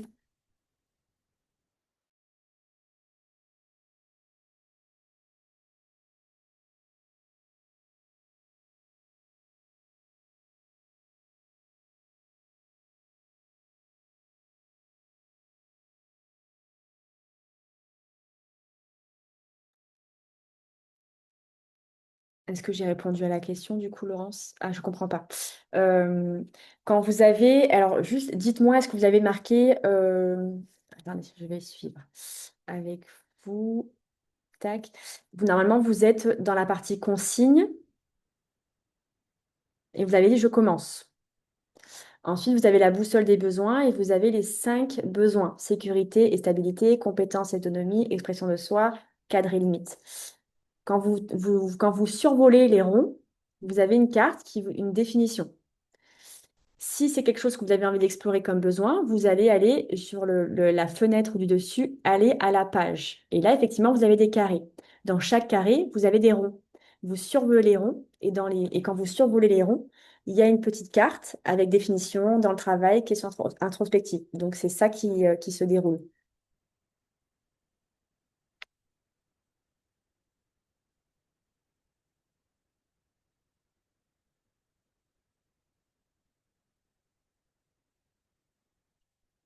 Est-ce que j'ai répondu à la question du coup, Laurence? Ah, je comprends pas. Euh, Quand vous avez, alors juste dites-moi, est-ce que vous avez marqué, attendez, je vais suivre avec vous. Tac. Normalement, vous êtes dans la partie consigne et vous avez dit je commence. Ensuite, vous avez la boussole des besoins et vous avez les 5 besoins: sécurité et stabilité, compétence et autonomie, expression de soi, cadre et limite. Quand vous survolez les ronds, vous avez une carte une définition. Si c'est quelque chose que vous avez envie d'explorer comme besoin, vous allez aller sur la fenêtre du dessus, aller à la page. Et là, effectivement, vous avez des carrés. Dans chaque carré, vous avez des ronds. Vous survolez les ronds et quand vous survolez les ronds, il y a une petite carte avec définition dans le travail, question introspective. Donc, c'est ça qui se déroule.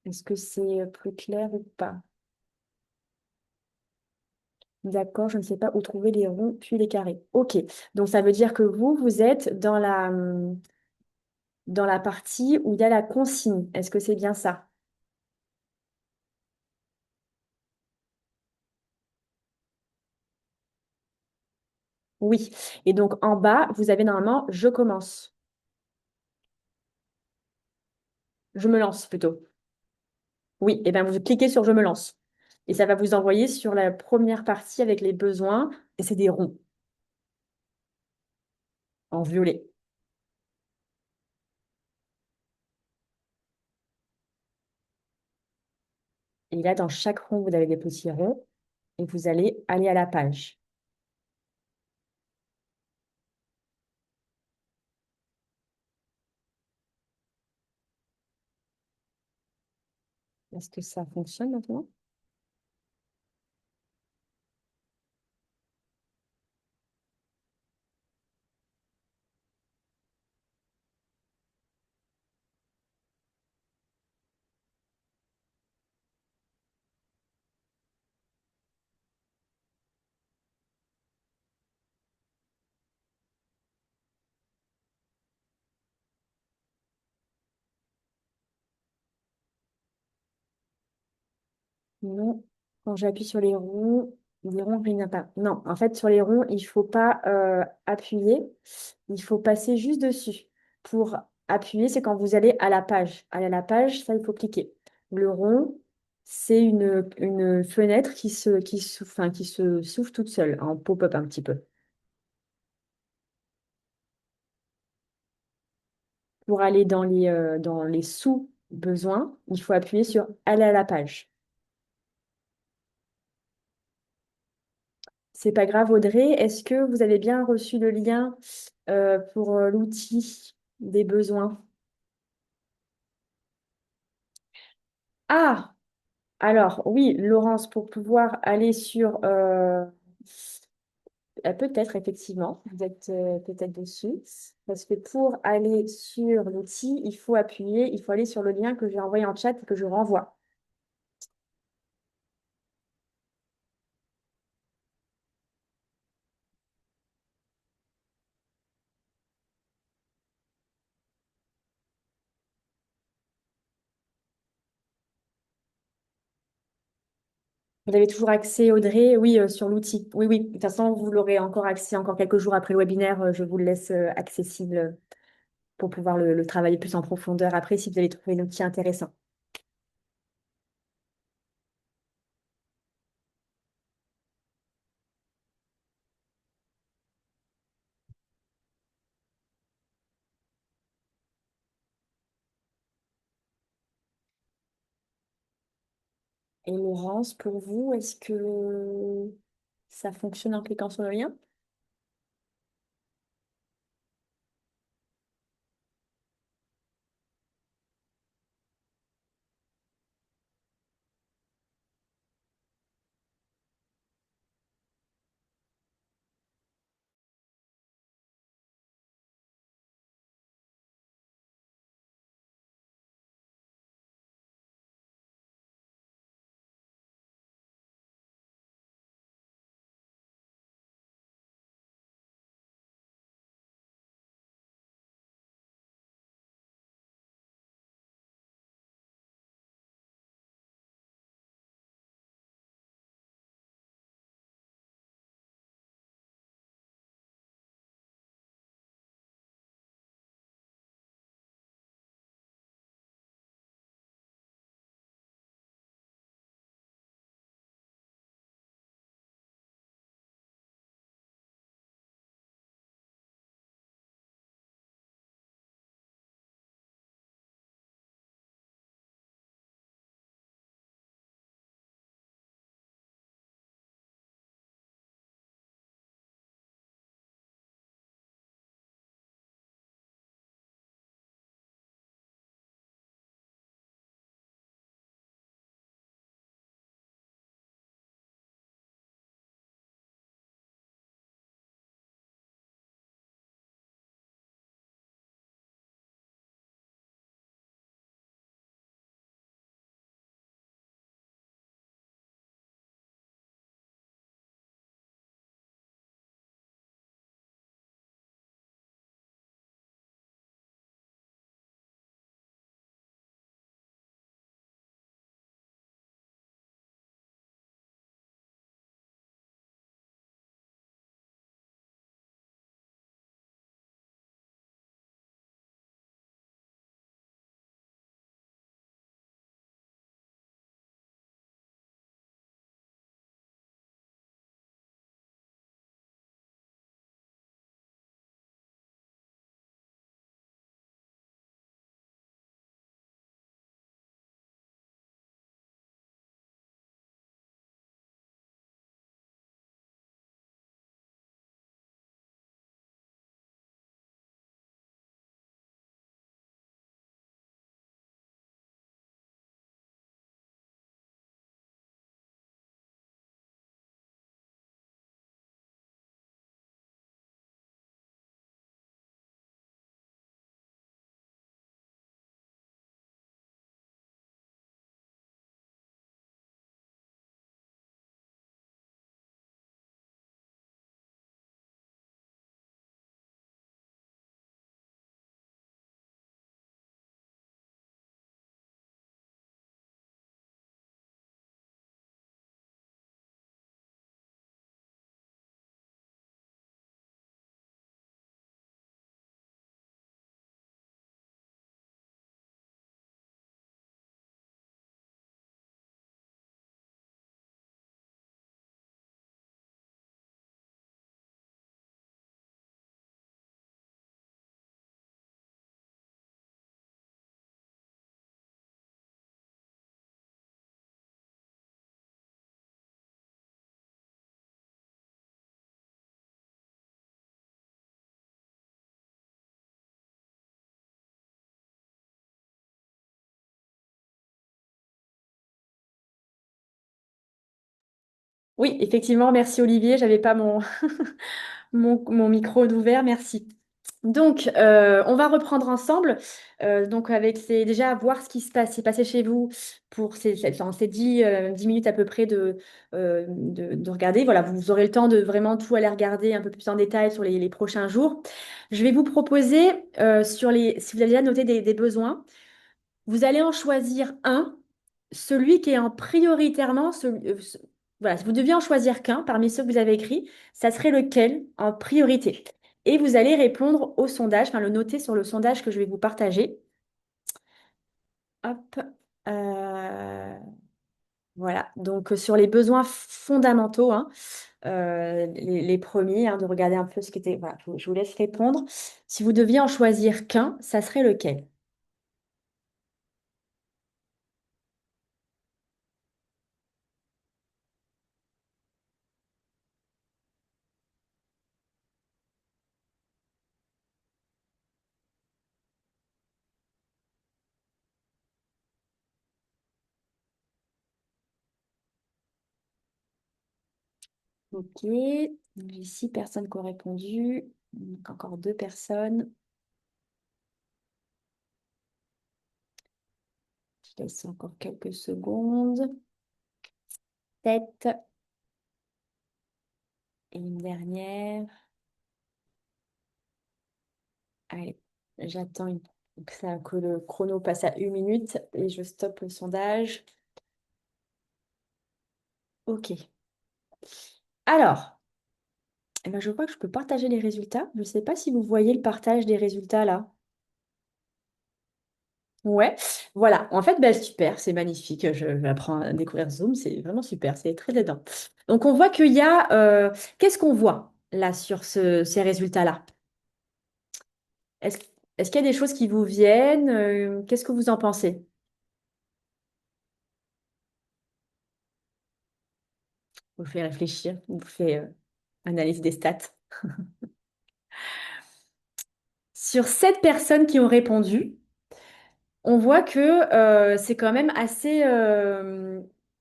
Est-ce que c'est plus clair ou pas? D'accord, je ne sais pas où trouver les ronds puis les carrés. Ok, donc ça veut dire que vous êtes dans la partie où il y a la consigne. Est-ce que c'est bien ça? Oui. Et donc en bas, vous avez normalement je commence. Je me lance plutôt. Oui, et bien vous cliquez sur je me lance. Et ça va vous envoyer sur la première partie avec les besoins. Et c'est des ronds en violet. Et là, dans chaque rond, vous avez des petits ronds et vous allez aller à la page. Est-ce que ça fonctionne maintenant? Non, quand j'appuie sur les ronds, il n'y a pas. Non, en fait, sur les ronds, il ne faut pas appuyer. Il faut passer juste dessus. Pour appuyer, c'est quand vous allez à la page. Aller à la page, ça, il faut cliquer. Le rond, c'est une fenêtre enfin, qui se s'ouvre toute seule, en pop-up un petit peu. Pour aller dans les sous-besoins, il faut appuyer sur aller à la page. C'est pas grave, Audrey. Est-ce que vous avez bien reçu le lien pour l'outil des besoins? Ah, alors oui, Laurence, pour pouvoir aller sur... peut-être, effectivement, vous êtes peut-être dessus. Parce que pour aller sur l'outil, il faut aller sur le lien que j'ai envoyé en chat et que je renvoie. Vous avez toujours accès, Audrey, oui, sur l'outil. Oui, oui. De toute façon, vous l'aurez encore accès encore quelques jours après le webinaire. Je vous le laisse accessible pour pouvoir le travailler plus en profondeur après si vous avez trouvé l'outil intéressant. Et Laurence, pour vous, est-ce que ça fonctionne en cliquant sur le lien? Oui, effectivement, merci Olivier. J'avais pas mon micro d'ouvert, merci. Donc, on va reprendre ensemble. Donc, avec déjà voir ce qui s'est passé chez vous pour ces 10 minutes à peu près de regarder. Voilà, vous aurez le temps de vraiment tout aller regarder un peu plus en détail sur les prochains jours. Je vais vous proposer, si vous avez déjà noté des besoins, vous allez en choisir un, celui qui est en prioritairement, Voilà, si vous deviez en choisir qu'un parmi ceux que vous avez écrits, ça serait lequel en priorité? Et vous allez répondre au sondage, enfin le noter sur le sondage que je vais vous partager. Hop. Euh, voilà, donc sur les besoins fondamentaux, hein, les premiers, hein, de regarder un peu ce qui était. Voilà, je vous laisse répondre. Si vous deviez en choisir qu'un, ça serait lequel? Ok, j'ai 6 personnes qui ont répondu. Donc encore 2 personnes. Je laisse encore quelques secondes. 7 et une dernière. Allez, j'attends que le chrono passe à 1 minute et je stoppe le sondage. Ok. Alors, eh ben, je crois que je peux partager les résultats. Je ne sais pas si vous voyez le partage des résultats là. Ouais, voilà. En fait, ben, super, c'est magnifique. Je vais apprendre à découvrir Zoom, c'est vraiment super, c'est très aidant. Donc, on voit qu'il y a... qu'est-ce qu'on voit là sur ces résultats-là? Est-ce, est-ce qu'il y a des choses qui vous viennent? Qu'est-ce que vous en pensez? Vous fait réfléchir, vous fait analyse des stats. Sur 7 personnes qui ont répondu, on voit que c'est quand même assez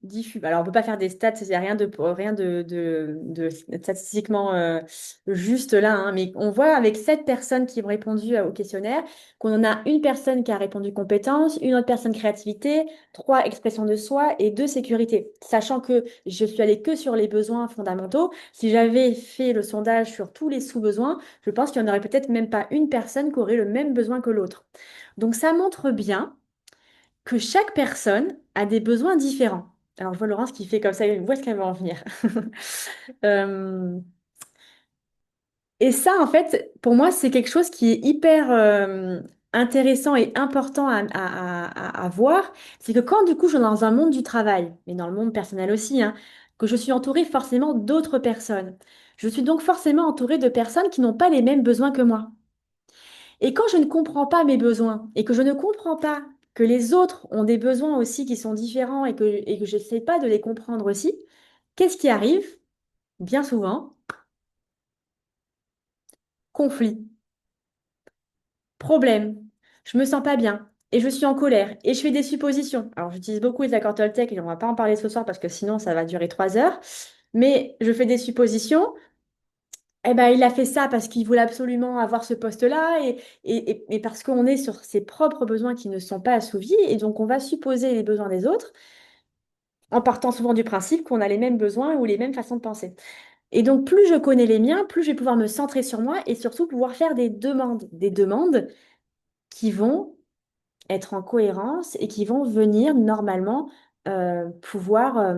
diffus. Alors, on ne peut pas faire des stats, c'est rien de statistiquement juste là, hein, mais on voit avec 7 personnes qui ont répondu au questionnaire qu'on en a une personne qui a répondu compétence, une autre personne créativité, 3 expressions de soi et 2 sécurité. Sachant que je suis allée que sur les besoins fondamentaux, si j'avais fait le sondage sur tous les sous-besoins, je pense qu'il n'y en aurait peut-être même pas une personne qui aurait le même besoin que l'autre. Donc ça montre bien que chaque personne a des besoins différents. Alors je vois Laurence qui fait comme ça, où est-ce qu'elle va en venir? Euh, et ça, en fait, pour moi, c'est quelque chose qui est hyper intéressant et important à voir. C'est que quand du coup je suis dans un monde du travail, mais dans le monde personnel aussi, hein, que je suis entourée forcément d'autres personnes. Je suis donc forcément entourée de personnes qui n'ont pas les mêmes besoins que moi. Et quand je ne comprends pas mes besoins et que je ne comprends pas que les autres ont des besoins aussi qui sont différents et que je n'essaie pas de les comprendre aussi, qu'est-ce qui arrive? Bien souvent, conflit, problème, je me sens pas bien et je suis en colère et je fais des suppositions. Alors j'utilise beaucoup les accords Toltec et on va pas en parler ce soir parce que sinon ça va durer 3 heures, mais je fais des suppositions. Eh ben, il a fait ça parce qu'il voulait absolument avoir ce poste-là et parce qu'on est sur ses propres besoins qui ne sont pas assouvis et donc on va supposer les besoins des autres en partant souvent du principe qu'on a les mêmes besoins ou les mêmes façons de penser. Et donc plus je connais les miens, plus je vais pouvoir me centrer sur moi et surtout pouvoir faire des demandes qui vont être en cohérence et qui vont venir normalement pouvoir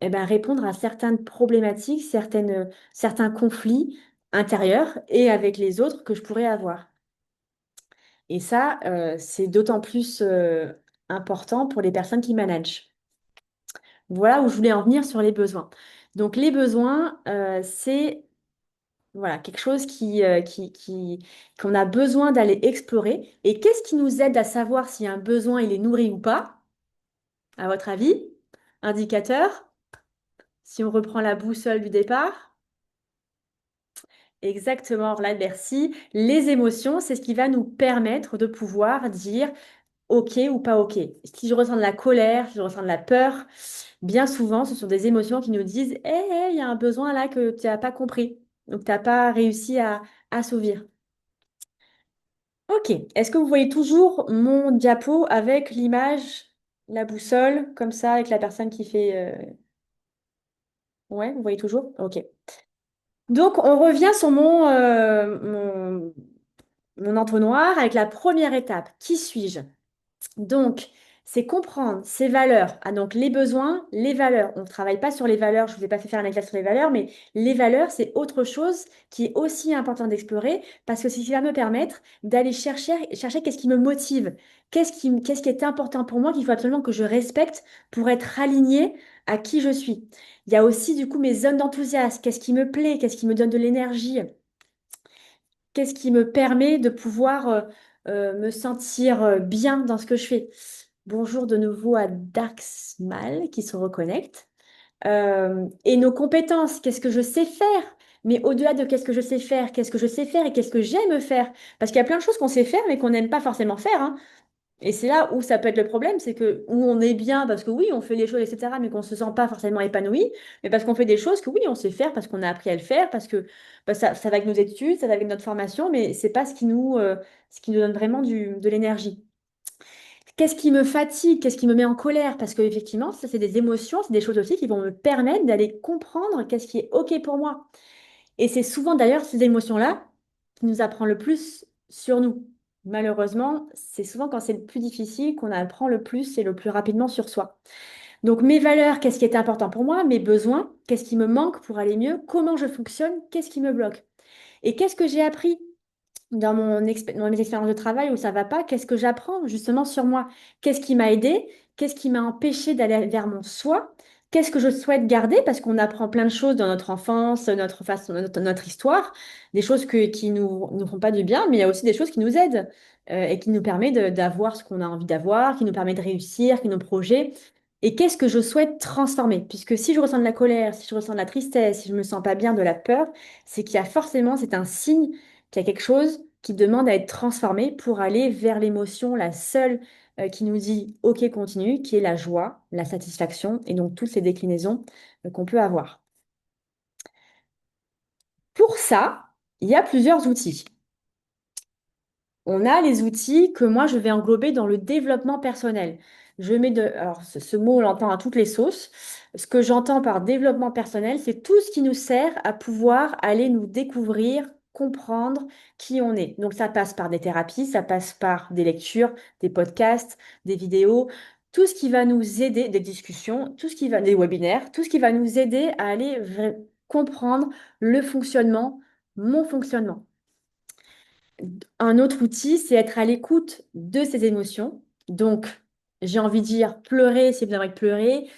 eh ben, répondre à certaines problématiques, certains conflits intérieurs et avec les autres que je pourrais avoir. Et ça, c'est d'autant plus important pour les personnes qui managent. Voilà où je voulais en venir sur les besoins. Donc les besoins, c'est voilà, quelque chose qu'on a besoin d'aller explorer. Et qu'est-ce qui nous aide à savoir si un besoin il est nourri ou pas, à votre avis? Indicateur, si on reprend la boussole du départ. Exactement, Orlan, merci. Les émotions, c'est ce qui va nous permettre de pouvoir dire OK ou pas OK. Si je ressens de la colère, si je ressens de la peur, bien souvent, ce sont des émotions qui nous disent, hé, il y a un besoin là que tu n'as pas compris, donc tu n'as pas réussi à assouvir. OK. Est-ce que vous voyez toujours mon diapo avec l'image, la boussole, comme ça, avec la personne qui fait... Ouais, vous voyez toujours? OK. Donc, on revient sur mon entonnoir avec la première étape. Qui suis-je? Donc, c'est comprendre ses valeurs. Ah, donc les besoins, les valeurs. On ne travaille pas sur les valeurs, je ne vous ai pas fait faire un exercice sur les valeurs, mais les valeurs, c'est autre chose qui est aussi important d'explorer parce que c'est ce qui va me permettre d'aller chercher qu'est-ce qui me motive, qu'est-ce qui est important pour moi qu'il faut absolument que je respecte pour être aligné à qui je suis. Il y a aussi du coup mes zones d'enthousiasme, qu'est-ce qui me plaît, qu'est-ce qui me donne de l'énergie, qu'est-ce qui me permet de pouvoir me sentir bien dans ce que je fais. Bonjour de nouveau à Daxmal qui se reconnecte. Et nos compétences, qu'est-ce que je sais faire? Mais au-delà de qu'est-ce que je sais faire, qu'est-ce que je sais faire et qu'est-ce que j'aime faire? Parce qu'il y a plein de choses qu'on sait faire mais qu'on n'aime pas forcément faire, hein. Et c'est là où ça peut être le problème, c'est que où on est bien parce que oui, on fait les choses, etc., mais qu'on ne se sent pas forcément épanoui, mais parce qu'on fait des choses que oui, on sait faire, parce qu'on a appris à le faire, parce que bah, ça va avec nos études, ça va avec notre formation, mais c'est pas ce qui nous donne vraiment de l'énergie. Qu'est-ce qui me fatigue? Qu'est-ce qui me met en colère? Parce que effectivement, ça, c'est des émotions, c'est des choses aussi qui vont me permettre d'aller comprendre qu'est-ce qui est OK pour moi. Et c'est souvent d'ailleurs ces émotions-là qui nous apprend le plus sur nous. Malheureusement, c'est souvent quand c'est le plus difficile qu'on apprend le plus et le plus rapidement sur soi. Donc mes valeurs, qu'est-ce qui est important pour moi? Mes besoins, qu'est-ce qui me manque pour aller mieux? Comment je fonctionne? Qu'est-ce qui me bloque? Et qu'est-ce que j'ai appris dans mes expériences de travail où ça va pas, qu'est-ce que j'apprends justement sur moi? Qu'est-ce qui m'a aidé? Qu'est-ce qui m'a empêché d'aller vers mon soi? Qu'est-ce que je souhaite garder? Parce qu'on apprend plein de choses dans notre enfance, notre façon, notre histoire, des choses qui nous font pas du bien, mais il y a aussi des choses qui nous aident et qui nous permettent d'avoir ce qu'on a envie d'avoir, qui nous permet de réussir, qui nous projets. Et qu'est-ce que je souhaite transformer? Puisque si je ressens de la colère, si je ressens de la tristesse, si je me sens pas bien, de la peur, c'est qu'il y a forcément, c'est un signe qu'il y a quelque chose qui demande à être transformé pour aller vers l'émotion, la seule qui nous dit OK, continue, qui est la joie, la satisfaction et donc toutes ces déclinaisons qu'on peut avoir. Pour ça, il y a plusieurs outils. On a les outils que moi je vais englober dans le développement personnel. Alors ce mot, on l'entend à toutes les sauces. Ce que j'entends par développement personnel, c'est tout ce qui nous sert à pouvoir aller nous découvrir, comprendre qui on est. Donc ça passe par des thérapies, ça passe par des lectures, des podcasts, des vidéos, tout ce qui va nous aider, des discussions, des webinaires, tout ce qui va nous aider à aller comprendre le fonctionnement, mon fonctionnement. Un autre outil, c'est être à l'écoute de ses émotions. Donc, j'ai envie de dire pleurer si vous avez envie de pleurer,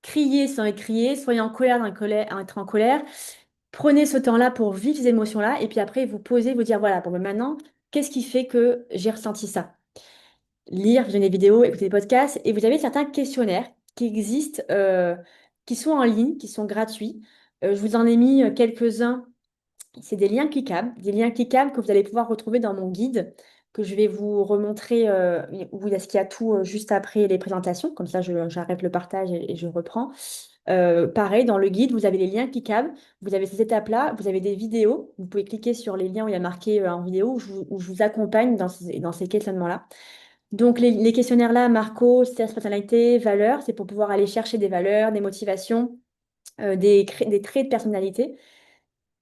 crier sans être crier, soyez en colère, être en colère. Prenez ce temps-là pour vivre ces émotions-là et puis après, vous posez, vous dire, voilà, bon, ben maintenant, qu'est-ce qui fait que j'ai ressenti ça? Lire, visionner des vidéos, écouter des podcasts et vous avez certains questionnaires qui existent, qui sont en ligne, qui sont gratuits. Je vous en ai mis quelques-uns, c'est des liens cliquables que vous allez pouvoir retrouver dans mon guide, que je vais vous remontrer, où il y a ce qu'il y a tout juste après les présentations. Comme ça, j'arrête le partage et je reprends. Pareil, dans le guide, vous avez les liens cliquables, vous avez ces étapes-là, vous avez des vidéos. Vous pouvez cliquer sur les liens où il y a marqué en vidéo, où je vous accompagne dans ces questionnements-là. Donc, les questionnaires-là, Marco, stress, personnalité, valeurs, c'est pour pouvoir aller chercher des valeurs, des motivations, des traits de personnalité.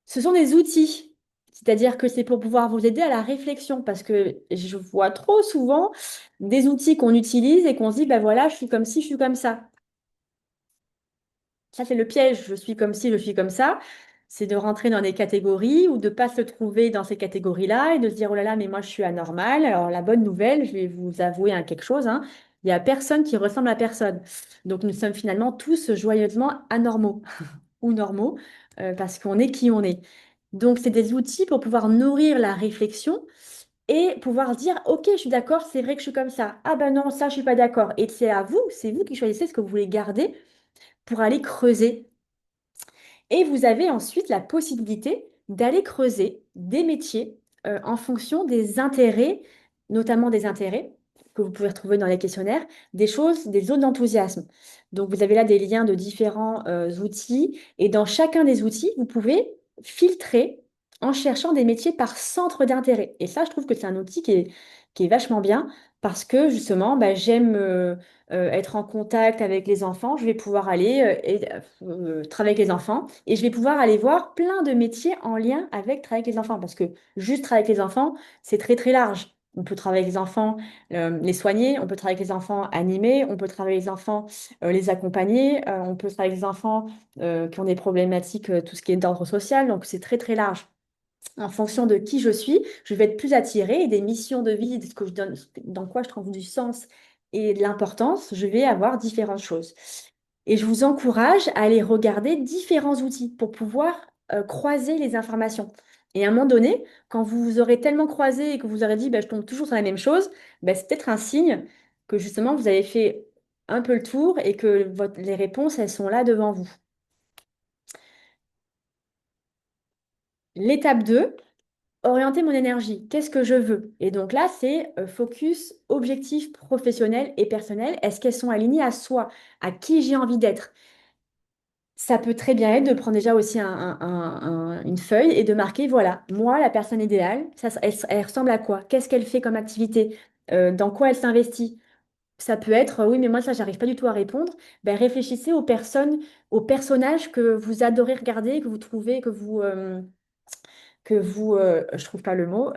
Ce sont des outils, c'est-à-dire que c'est pour pouvoir vous aider à la réflexion, parce que je vois trop souvent des outils qu'on utilise et qu'on se dit, ben voilà, je suis comme ci, je suis comme ça. Ça, c'est le piège, je suis comme ci, je suis comme ça. C'est de rentrer dans des catégories ou de ne pas se trouver dans ces catégories-là et de se dire, oh là là, mais moi, je suis anormal. Alors, la bonne nouvelle, je vais vous avouer quelque chose, hein, il n'y a personne qui ressemble à personne. Donc, nous sommes finalement tous joyeusement anormaux ou normaux parce qu'on est qui on est. Donc, c'est des outils pour pouvoir nourrir la réflexion et pouvoir se dire, OK, je suis d'accord, c'est vrai que je suis comme ça. Ah ben non, ça, je suis pas d'accord. Et c'est vous qui choisissez ce que vous voulez garder pour aller creuser. Et vous avez ensuite la possibilité d'aller creuser des métiers en fonction des intérêts, notamment des intérêts que vous pouvez retrouver dans les questionnaires, des choses, des zones d'enthousiasme. Donc, vous avez là des liens de différents outils et dans chacun des outils, vous pouvez filtrer en cherchant des métiers par centre d'intérêt. Et ça, je trouve que c'est un outil qui est vachement bien parce que justement, bah, j'aime être en contact avec les enfants, je vais pouvoir aller travailler avec les enfants et je vais pouvoir aller voir plein de métiers en lien avec travailler avec les enfants parce que juste travailler avec les enfants, c'est très très large. On peut travailler avec les enfants, les soigner, on peut travailler avec les enfants animés, on peut travailler avec les enfants, les accompagner, on peut travailler avec les enfants qui ont des problématiques, tout ce qui est d'ordre social, donc c'est très très large. En fonction de qui je vais être plus attirée et des missions de vie, de ce que je donne, dans quoi je trouve du sens et de l'importance, je vais avoir différentes choses. Et je vous encourage à aller regarder différents outils pour pouvoir croiser les informations. Et à un moment donné, quand vous aurez tellement croisé et que vous aurez dit, bah, je tombe toujours sur la même chose, bah, c'est peut-être un signe que justement vous avez fait un peu le tour et que les réponses, elles sont là devant vous. L'étape 2. Orienter mon énergie, qu'est-ce que je veux? Et donc là, c'est focus, objectif professionnel et personnel. Est-ce qu'elles sont alignées à soi, à qui j'ai envie d'être? Ça peut très bien être de prendre déjà aussi une feuille et de marquer, voilà, moi, la personne idéale, elle ressemble à quoi? Qu'est-ce qu'elle fait comme activité? Dans quoi elle s'investit? Ça peut être, oui, mais moi, ça, j'arrive pas du tout à répondre. Ben, réfléchissez aux personnes, aux personnages que vous adorez regarder, que vous trouvez, je trouve pas le mot,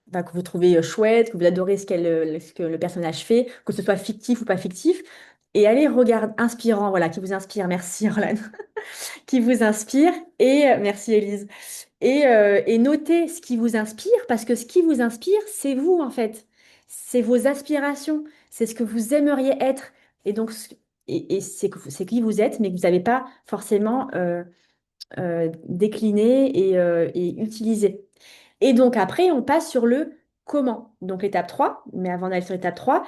bah, que vous trouvez chouette, que vous adorez ce que le personnage fait, que ce soit fictif ou pas fictif, et allez regarder, inspirant, voilà, qui vous inspire, merci Orlan, qui vous inspire, et merci Élise, et notez ce qui vous inspire, parce que ce qui vous inspire, c'est vous en fait, c'est vos aspirations, c'est ce que vous aimeriez être, et donc, et c'est qui vous êtes, mais que vous n'avez pas forcément décliné et utilisé. Et donc après, on passe sur le comment. Donc l'étape 3. Mais avant d'aller sur l'étape 3,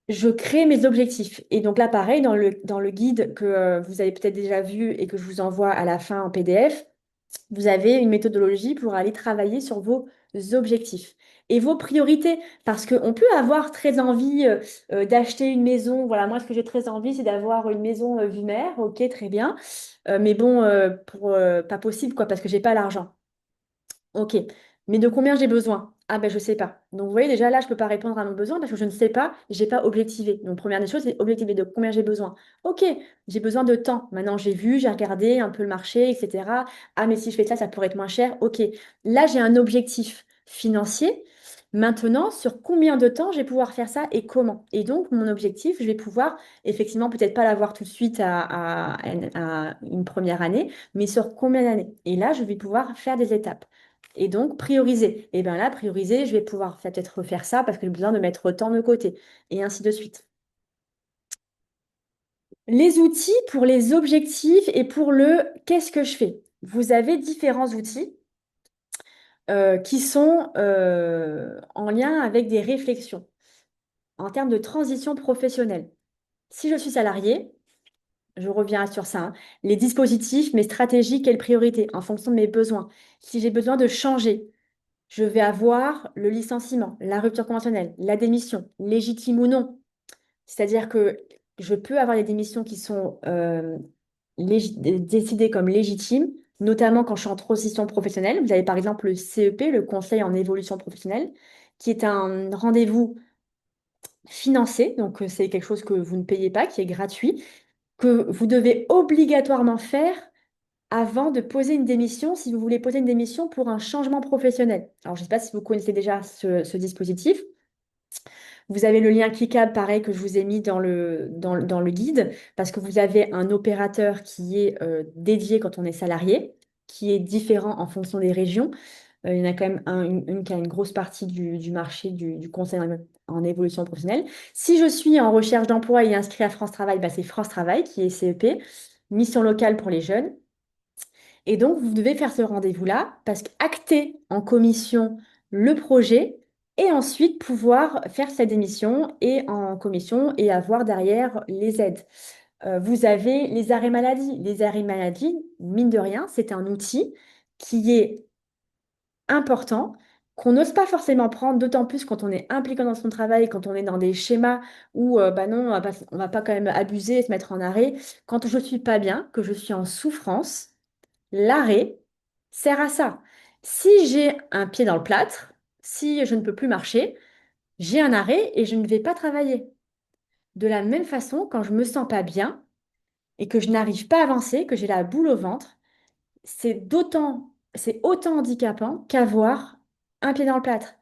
je crée mes objectifs. Et donc là, pareil, dans le guide que vous avez peut-être déjà vu et que je vous envoie à la fin en PDF, vous avez une méthodologie pour aller travailler sur vos objectifs et vos priorités. Parce qu'on peut avoir très envie d'acheter une maison. Voilà, moi, ce que j'ai très envie, c'est d'avoir une maison vue mer. Ok, très bien. Mais bon, pas possible, quoi, parce que j'ai pas l'argent. Ok, mais de combien j'ai besoin? Ah ben je sais pas. Donc vous voyez déjà là, je peux pas répondre à mon besoin parce que je ne sais pas, j'ai pas objectivé. Donc première des choses, c'est objectiver de combien j'ai besoin. Ok, j'ai besoin de temps. Maintenant j'ai vu, j'ai regardé un peu le marché, etc. Ah mais si je fais ça, ça pourrait être moins cher. Ok, là j'ai un objectif financier. Maintenant, sur combien de temps je vais pouvoir faire ça et comment? Et donc mon objectif, je vais pouvoir effectivement peut-être pas l'avoir tout de suite à une première année, mais sur combien d'années? Et là, je vais pouvoir faire des étapes. Et donc, prioriser. Et bien là, prioriser, je vais pouvoir peut-être refaire ça parce que j'ai besoin de mettre autant de côté. Et ainsi de suite. Les outils pour les objectifs et pour le qu'est-ce que je fais? Vous avez différents outils qui sont en lien avec des réflexions en termes de transition professionnelle. Si je suis salarié, je reviens sur ça, hein, les dispositifs, mes stratégies, quelles priorités en fonction de mes besoins. Si j'ai besoin de changer, je vais avoir le licenciement, la rupture conventionnelle, la démission, légitime ou non. C'est-à-dire que je peux avoir des démissions qui sont décidées comme légitimes, notamment quand je suis en transition professionnelle. Vous avez par exemple le CEP, le Conseil en évolution professionnelle, qui est un rendez-vous financé, donc c'est quelque chose que vous ne payez pas, qui est gratuit, que vous devez obligatoirement faire avant de poser une démission, si vous voulez poser une démission pour un changement professionnel. Alors, je ne sais pas si vous connaissez déjà ce dispositif. Vous avez le lien cliquable, pareil, que je vous ai mis dans le guide, parce que vous avez un opérateur qui est dédié quand on est salarié, qui est différent en fonction des régions. Il y en a quand même une qui a une grosse partie du marché du conseil en évolution professionnelle. Si je suis en recherche d'emploi et inscrit à France Travail, bah, c'est France Travail qui est CEP, mission locale pour les jeunes. Et donc, vous devez faire ce rendez-vous-là parce qu'acter en commission le projet et ensuite pouvoir faire cette démission et en commission et avoir derrière les aides. Vous avez les arrêts maladie. Les arrêts maladie, mine de rien, c'est un outil qui est important, qu'on n'ose pas forcément prendre, d'autant plus quand on est impliqué dans son travail, quand on est dans des schémas où, bah non, on va pas quand même abuser et se mettre en arrêt. Quand je suis pas bien, que je suis en souffrance, l'arrêt sert à ça. Si j'ai un pied dans le plâtre, si je ne peux plus marcher, j'ai un arrêt et je ne vais pas travailler. De la même façon, quand je me sens pas bien et que je n'arrive pas à avancer, que j'ai la boule au ventre, c'est autant handicapant qu'avoir un pied dans le plâtre.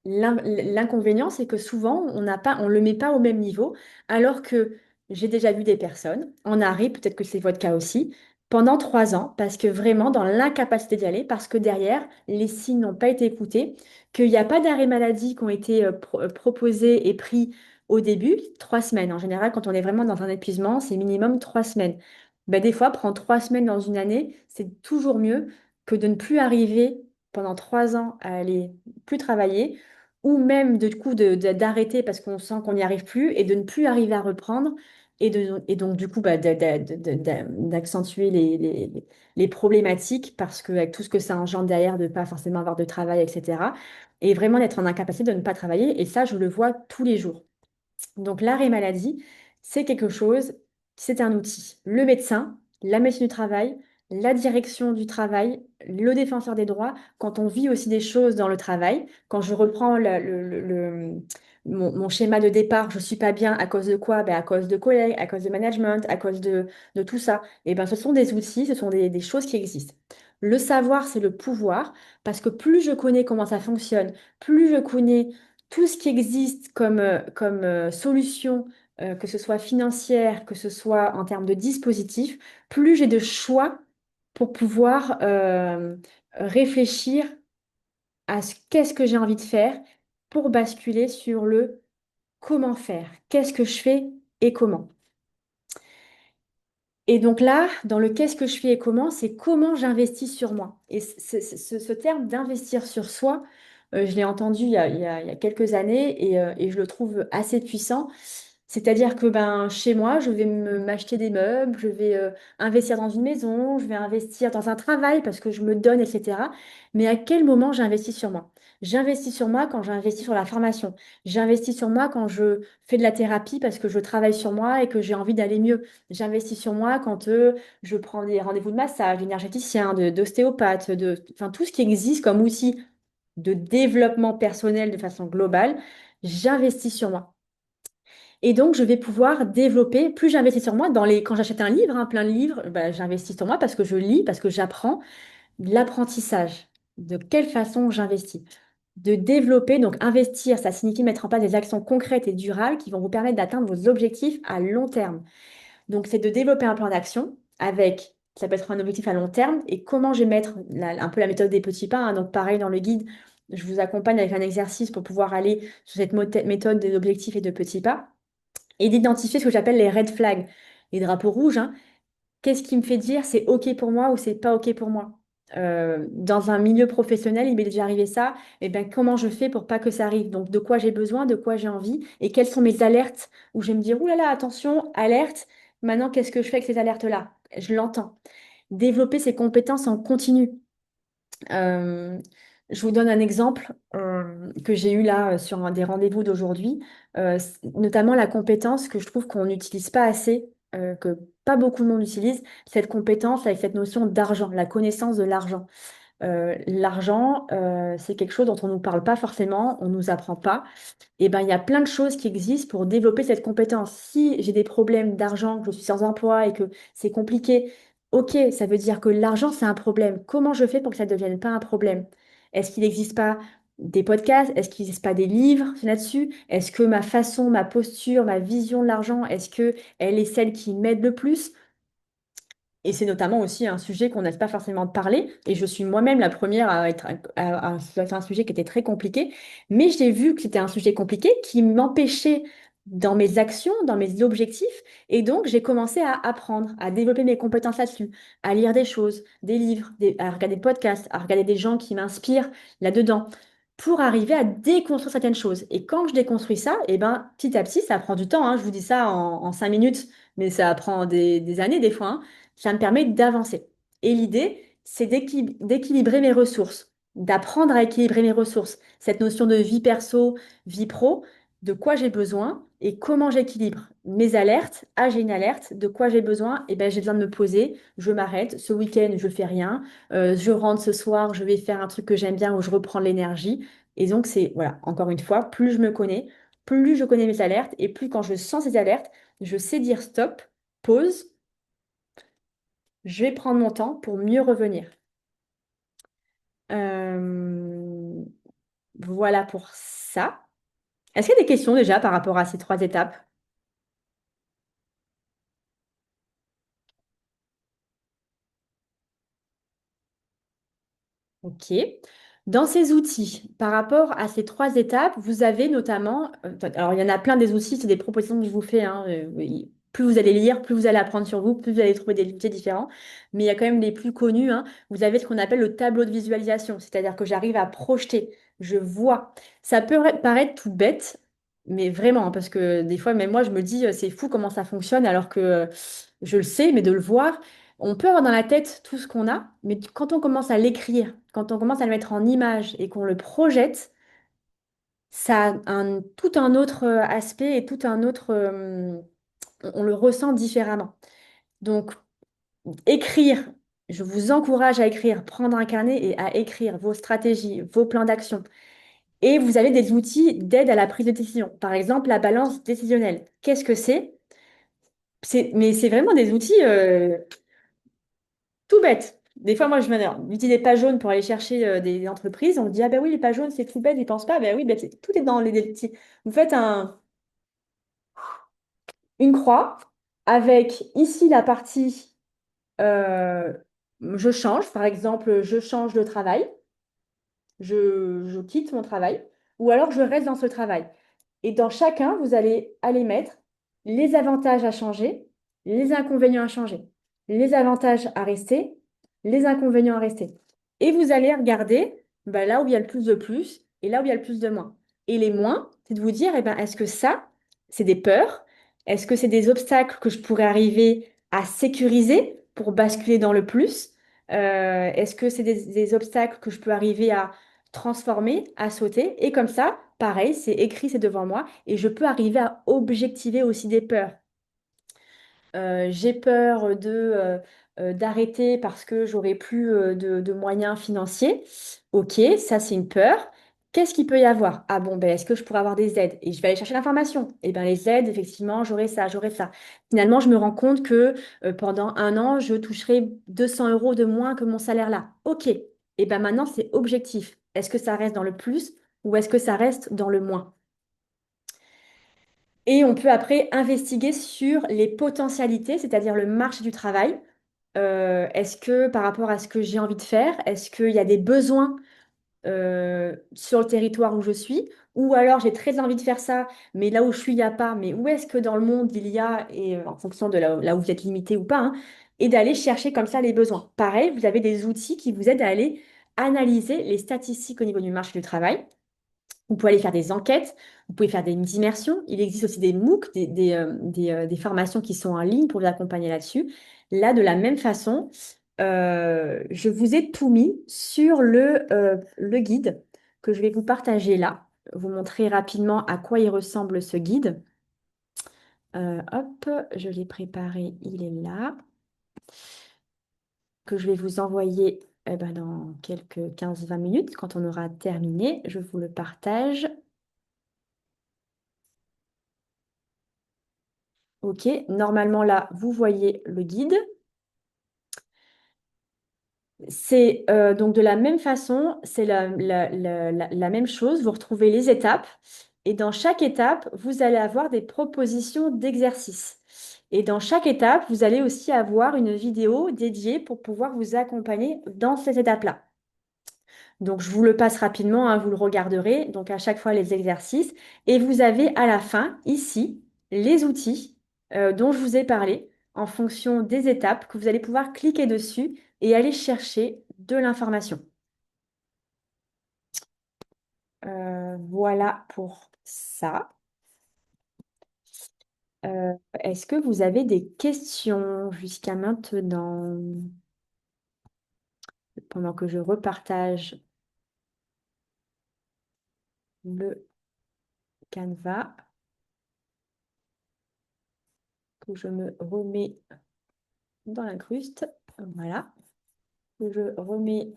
L'inconvénient, c'est que souvent, on le met pas au même niveau, alors que j'ai déjà vu des personnes en arrêt, peut-être que c'est votre cas aussi, pendant 3 ans, parce que vraiment dans l'incapacité d'y aller, parce que derrière, les signes n'ont pas été écoutés, qu'il n'y a pas d'arrêt maladie qui ont été proposés et pris au début, 3 semaines. En général, quand on est vraiment dans un épuisement, c'est minimum 3 semaines. Ben, des fois, prendre 3 semaines dans une année, c'est toujours mieux que de ne plus arriver pendant 3 ans à aller plus travailler ou même du coup d'arrêter parce qu'on sent qu'on n'y arrive plus et de ne plus arriver à reprendre et donc du coup bah, d'accentuer les problématiques parce que avec tout ce que ça engendre derrière de ne pas forcément avoir de travail, etc. Et vraiment d'être en incapacité de ne pas travailler et ça je le vois tous les jours. Donc l'arrêt maladie, c'est quelque chose, c'est un outil. Le médecin, la médecine du travail, la direction du travail, le défenseur des droits, quand on vit aussi des choses dans le travail, quand je reprends mon schéma de départ, je ne suis pas bien à cause de quoi? Ben, à cause de collègues, à cause de management, à cause de tout ça. Et ben, ce sont des outils, ce sont des choses qui existent. Le savoir, c'est le pouvoir, parce que plus je connais comment ça fonctionne, plus je connais tout ce qui existe comme solution, que ce soit financière, que ce soit en termes de dispositifs, plus j'ai de choix pour pouvoir réfléchir à qu'est-ce que j'ai envie de faire pour basculer sur le comment faire, qu'est-ce que je fais et comment. Et donc là, dans le qu'est-ce que je fais et comment, c'est comment j'investis sur moi. Et ce terme d'investir sur soi, je l'ai entendu il y a quelques années et je le trouve assez puissant. C'est-à-dire que ben, chez moi, je vais m'acheter des meubles, je vais investir dans une maison, je vais investir dans un travail parce que je me donne, etc. Mais à quel moment j'investis sur moi? J'investis sur moi quand j'investis sur la formation. J'investis sur moi quand je fais de la thérapie parce que je travaille sur moi et que j'ai envie d'aller mieux. J'investis sur moi quand je prends des rendez-vous de massage, d'énergéticien, d'ostéopathe, enfin, tout ce qui existe comme outil de développement personnel de façon globale. J'investis sur moi. Et donc, je vais pouvoir développer, plus j'investis sur moi, quand j'achète un livre, plein de livres, bah, j'investis sur moi parce que je lis, parce que j'apprends de l'apprentissage. De quelle façon j'investis? De développer, donc investir, ça signifie mettre en place des actions concrètes et durables qui vont vous permettre d'atteindre vos objectifs à long terme. Donc, c'est de développer un plan d'action avec, ça peut être un objectif à long terme, et comment je vais mettre un peu la méthode des petits pas, hein. Donc, pareil, dans le guide, je vous accompagne avec un exercice pour pouvoir aller sur cette méthode des objectifs et de petits pas et d'identifier ce que j'appelle les red flags, les drapeaux rouges, hein. Qu'est-ce qui me fait dire c'est OK pour moi ou c'est pas OK pour moi? Dans un milieu professionnel, il m'est déjà arrivé ça. Et ben, comment je fais pour pas que ça arrive? Donc, de quoi j'ai besoin, de quoi j'ai envie et quelles sont mes alertes où je vais me dire, ouh là là, attention, alerte. Maintenant, qu'est-ce que je fais avec ces alertes-là? Je l'entends. Développer ses compétences en continu. Euh, je vous donne un exemple que j'ai eu là sur un des rendez-vous d'aujourd'hui, notamment la compétence que je trouve qu'on n'utilise pas assez, que pas beaucoup de monde utilise, cette compétence avec cette notion d'argent, la connaissance de l'argent. L'argent, c'est quelque chose dont on ne nous parle pas forcément, on ne nous apprend pas. Et ben, il y a plein de choses qui existent pour développer cette compétence. Si j'ai des problèmes d'argent, que je suis sans emploi et que c'est compliqué, ok, ça veut dire que l'argent, c'est un problème. Comment je fais pour que ça ne devienne pas un problème? Est-ce qu'il n'existe pas des podcasts? Est-ce qu'il n'existe pas des livres là-dessus? Est-ce que ma façon, ma posture, ma vision de l'argent, est-ce que elle est celle qui m'aide le plus? Et c'est notamment aussi un sujet qu'on n'aime pas forcément de parler. Et je suis moi-même la première c'est un sujet qui était très compliqué. Mais j'ai vu que c'était un sujet compliqué qui m'empêchait dans mes actions, dans mes objectifs. Et donc, j'ai commencé à apprendre, à développer mes compétences là-dessus, à lire des choses, des livres, à regarder des podcasts, à regarder des gens qui m'inspirent là-dedans pour arriver à déconstruire certaines choses. Et quand je déconstruis ça, et ben, petit à petit, ça prend du temps, hein. Je vous dis ça en 5 minutes, mais ça prend des années des fois, hein. Ça me permet d'avancer. Et l'idée, c'est d'équilibrer mes ressources, d'apprendre à équilibrer mes ressources. Cette notion de vie perso, vie pro, de quoi j'ai besoin et comment j'équilibre mes alertes. Ah, j'ai une alerte, de quoi j'ai besoin? Eh ben, j'ai besoin de me poser, je m'arrête. Ce week-end, je fais rien. Je rentre ce soir, je vais faire un truc que j'aime bien où je reprends de l'énergie. Et donc, c'est, voilà, encore une fois, plus je me connais, plus je connais mes alertes et plus quand je sens ces alertes, je sais dire stop, pause, je vais prendre mon temps pour mieux revenir. Euh, voilà pour ça. Est-ce qu'il y a des questions déjà par rapport à ces trois étapes? Ok. Dans ces outils, par rapport à ces trois étapes, vous avez notamment, alors il y en a plein des outils, c'est des propositions que je vous fais, hein, oui. Plus vous allez lire, plus vous allez apprendre sur vous, plus vous allez trouver des outils différents. Mais il y a quand même les plus connus, hein. Vous avez ce qu'on appelle le tableau de visualisation, c'est-à-dire que j'arrive à projeter, je vois. Ça peut paraître tout bête, mais vraiment, hein, parce que des fois, même moi, je me dis, c'est fou comment ça fonctionne, alors que je le sais, mais de le voir. On peut avoir dans la tête tout ce qu'on a, mais quand on commence à l'écrire, quand on commence à le mettre en image et qu'on le projette, ça a tout un autre aspect et tout un autre... on le ressent différemment. Donc, écrire, je vous encourage à écrire, prendre un carnet et à écrire vos stratégies, vos plans d'action. Et vous avez des outils d'aide à la prise de décision. Par exemple, la balance décisionnelle. Qu'est-ce que c'est? Mais c'est vraiment des outils tout bête. Des fois, moi, je j'utilise des pages jaunes pour aller chercher des entreprises. On me dit, ah ben oui, les pages jaunes, c'est tout bête, ils pensent pas. Ben oui, ben, tout est dans les petits. Vous faites une croix avec ici la partie euh, je change. Par exemple, je change de travail, je quitte mon travail, ou alors je reste dans ce travail. Et dans chacun, vous allez aller mettre les avantages à changer, les inconvénients à changer, les avantages à rester, les inconvénients à rester. Et vous allez regarder bah, là où il y a le plus de plus et là où il y a le plus de moins. Et les moins, c'est de vous dire, eh ben, est-ce que ça, c'est des peurs? Est-ce que c'est des obstacles que je pourrais arriver à sécuriser pour basculer dans le plus? Est-ce que c'est des obstacles que je peux arriver à transformer, à sauter? Et comme ça, pareil, c'est écrit, c'est devant moi, et je peux arriver à objectiver aussi des peurs. J'ai peur d'arrêter parce que j'aurai plus de moyens financiers. Ok, ça c'est une peur. Qu'est-ce qu'il peut y avoir? Ah bon, ben, est-ce que je pourrais avoir des aides? Et je vais aller chercher l'information. Et ben les aides, effectivement, j'aurai ça, j'aurai ça. Finalement, je me rends compte que pendant un an, je toucherai 200 euros de moins que mon salaire là. Ok. Et ben maintenant, c'est objectif. Est-ce que ça reste dans le plus ou est-ce que ça reste dans le moins? Et on peut après investiguer sur les potentialités, c'est-à-dire le marché du travail. Est-ce que par rapport à ce que j'ai envie de faire, est-ce qu'il y a des besoins sur le territoire où je suis? Ou alors j'ai très envie de faire ça, mais là où je suis, il n'y a pas. Mais où est-ce que dans le monde il y a, et en fonction de là où vous êtes limité ou pas, hein, et d'aller chercher comme ça les besoins. Pareil, vous avez des outils qui vous aident à aller analyser les statistiques au niveau du marché du travail. Vous pouvez aller faire des enquêtes, vous pouvez faire des immersions. Il existe aussi des MOOC, des formations qui sont en ligne pour vous accompagner là-dessus. Là, de la même façon, je vous ai tout mis sur le guide que je vais vous partager là. Vous montrer rapidement à quoi il ressemble ce guide. Hop, je l'ai préparé, il est là, que je vais vous envoyer dans quelques 15-20 minutes. Quand on aura terminé, je vous le partage. Ok, normalement là, vous voyez le guide. C'est donc de la même façon, c'est la même chose. Vous retrouvez les étapes et dans chaque étape, vous allez avoir des propositions d'exercices. Et dans chaque étape, vous allez aussi avoir une vidéo dédiée pour pouvoir vous accompagner dans ces étapes-là. Donc, je vous le passe rapidement, hein, vous le regarderez. Donc, à chaque fois, les exercices. Et vous avez à la fin, ici, les outils dont je vous ai parlé en fonction des étapes que vous allez pouvoir cliquer dessus et aller chercher de l'information. Voilà pour ça. Est-ce que vous avez des questions jusqu'à maintenant, pendant que je repartage le Canva, que je me remets dans l'incruste? Voilà. Je remets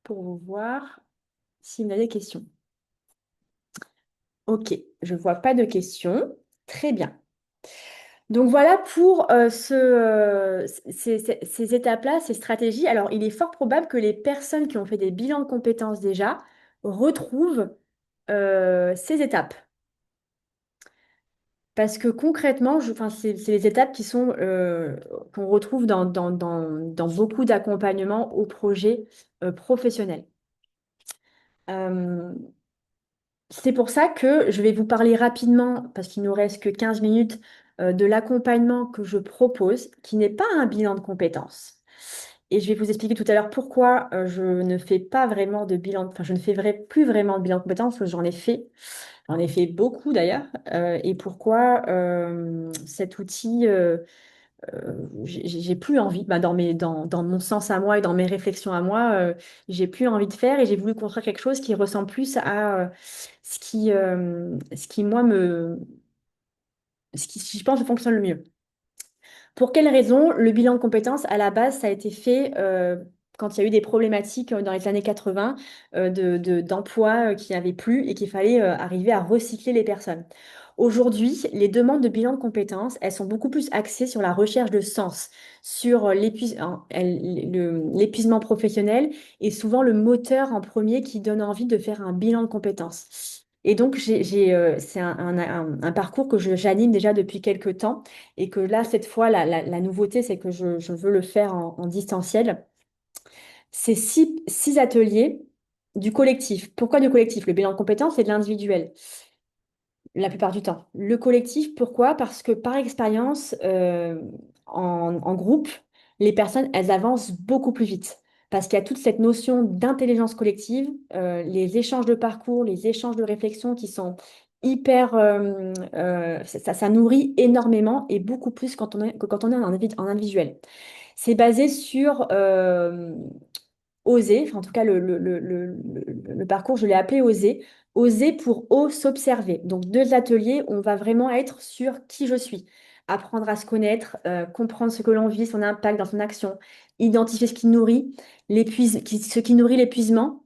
pour vous voir si vous avez des questions. Ok, je ne vois pas de questions. Très bien. Donc voilà pour ces étapes-là, ces stratégies. Alors, il est fort probable que les personnes qui ont fait des bilans de compétences déjà retrouvent ces étapes. Parce que concrètement, enfin, c'est les étapes qui sont, qu'on retrouve dans beaucoup d'accompagnements au projet professionnel. Euh, c'est pour ça que je vais vous parler rapidement, parce qu'il nous reste que 15 minutes, de l'accompagnement que je propose, qui n'est pas un bilan de compétences. Et je vais vous expliquer tout à l'heure pourquoi je ne fais pas vraiment de bilan, enfin je ne fais plus vraiment de bilan de compétences, parce que j'en ai fait beaucoup d'ailleurs, et pourquoi cet outil, j'ai plus envie, bah, dans mon sens à moi et dans mes réflexions à moi, j'ai plus envie de faire et j'ai voulu construire quelque chose qui ressemble plus à ce qui moi ce qui, je pense, fonctionne le mieux. Pour quelles raisons? Le bilan de compétences, à la base, ça a été fait quand il y a eu des problématiques dans les années 80 d'emplois qui n'avaient plus et qu'il fallait arriver à recycler les personnes. Aujourd'hui, les demandes de bilan de compétences, elles sont beaucoup plus axées sur la recherche de sens, sur l'épuisement professionnel et souvent le moteur en premier qui donne envie de faire un bilan de compétences. Et donc, c'est un parcours que j'anime déjà depuis quelques temps et que là, cette fois, la nouveauté, c'est que je veux le faire en distanciel. C'est six ateliers du collectif. Pourquoi du collectif? Le bilan de compétences, c'est de l'individuel la plupart du temps. Le collectif, pourquoi? Parce que par expérience, en groupe, les personnes, elles avancent beaucoup plus vite. Parce qu'il y a toute cette notion d'intelligence collective, les échanges de parcours, les échanges de réflexion qui sont hyper... ça nourrit énormément et beaucoup plus que quand on est en individuel. C'est basé sur oser, enfin, en tout cas le parcours, je l'ai appelé oser. Oser pour s'observer. Donc deux ateliers où on va vraiment être sur qui je suis. Apprendre à se connaître, comprendre ce que l'on vit, son impact dans son action, identifier ce qui nourrit, ce qui nourrit l'épuisement,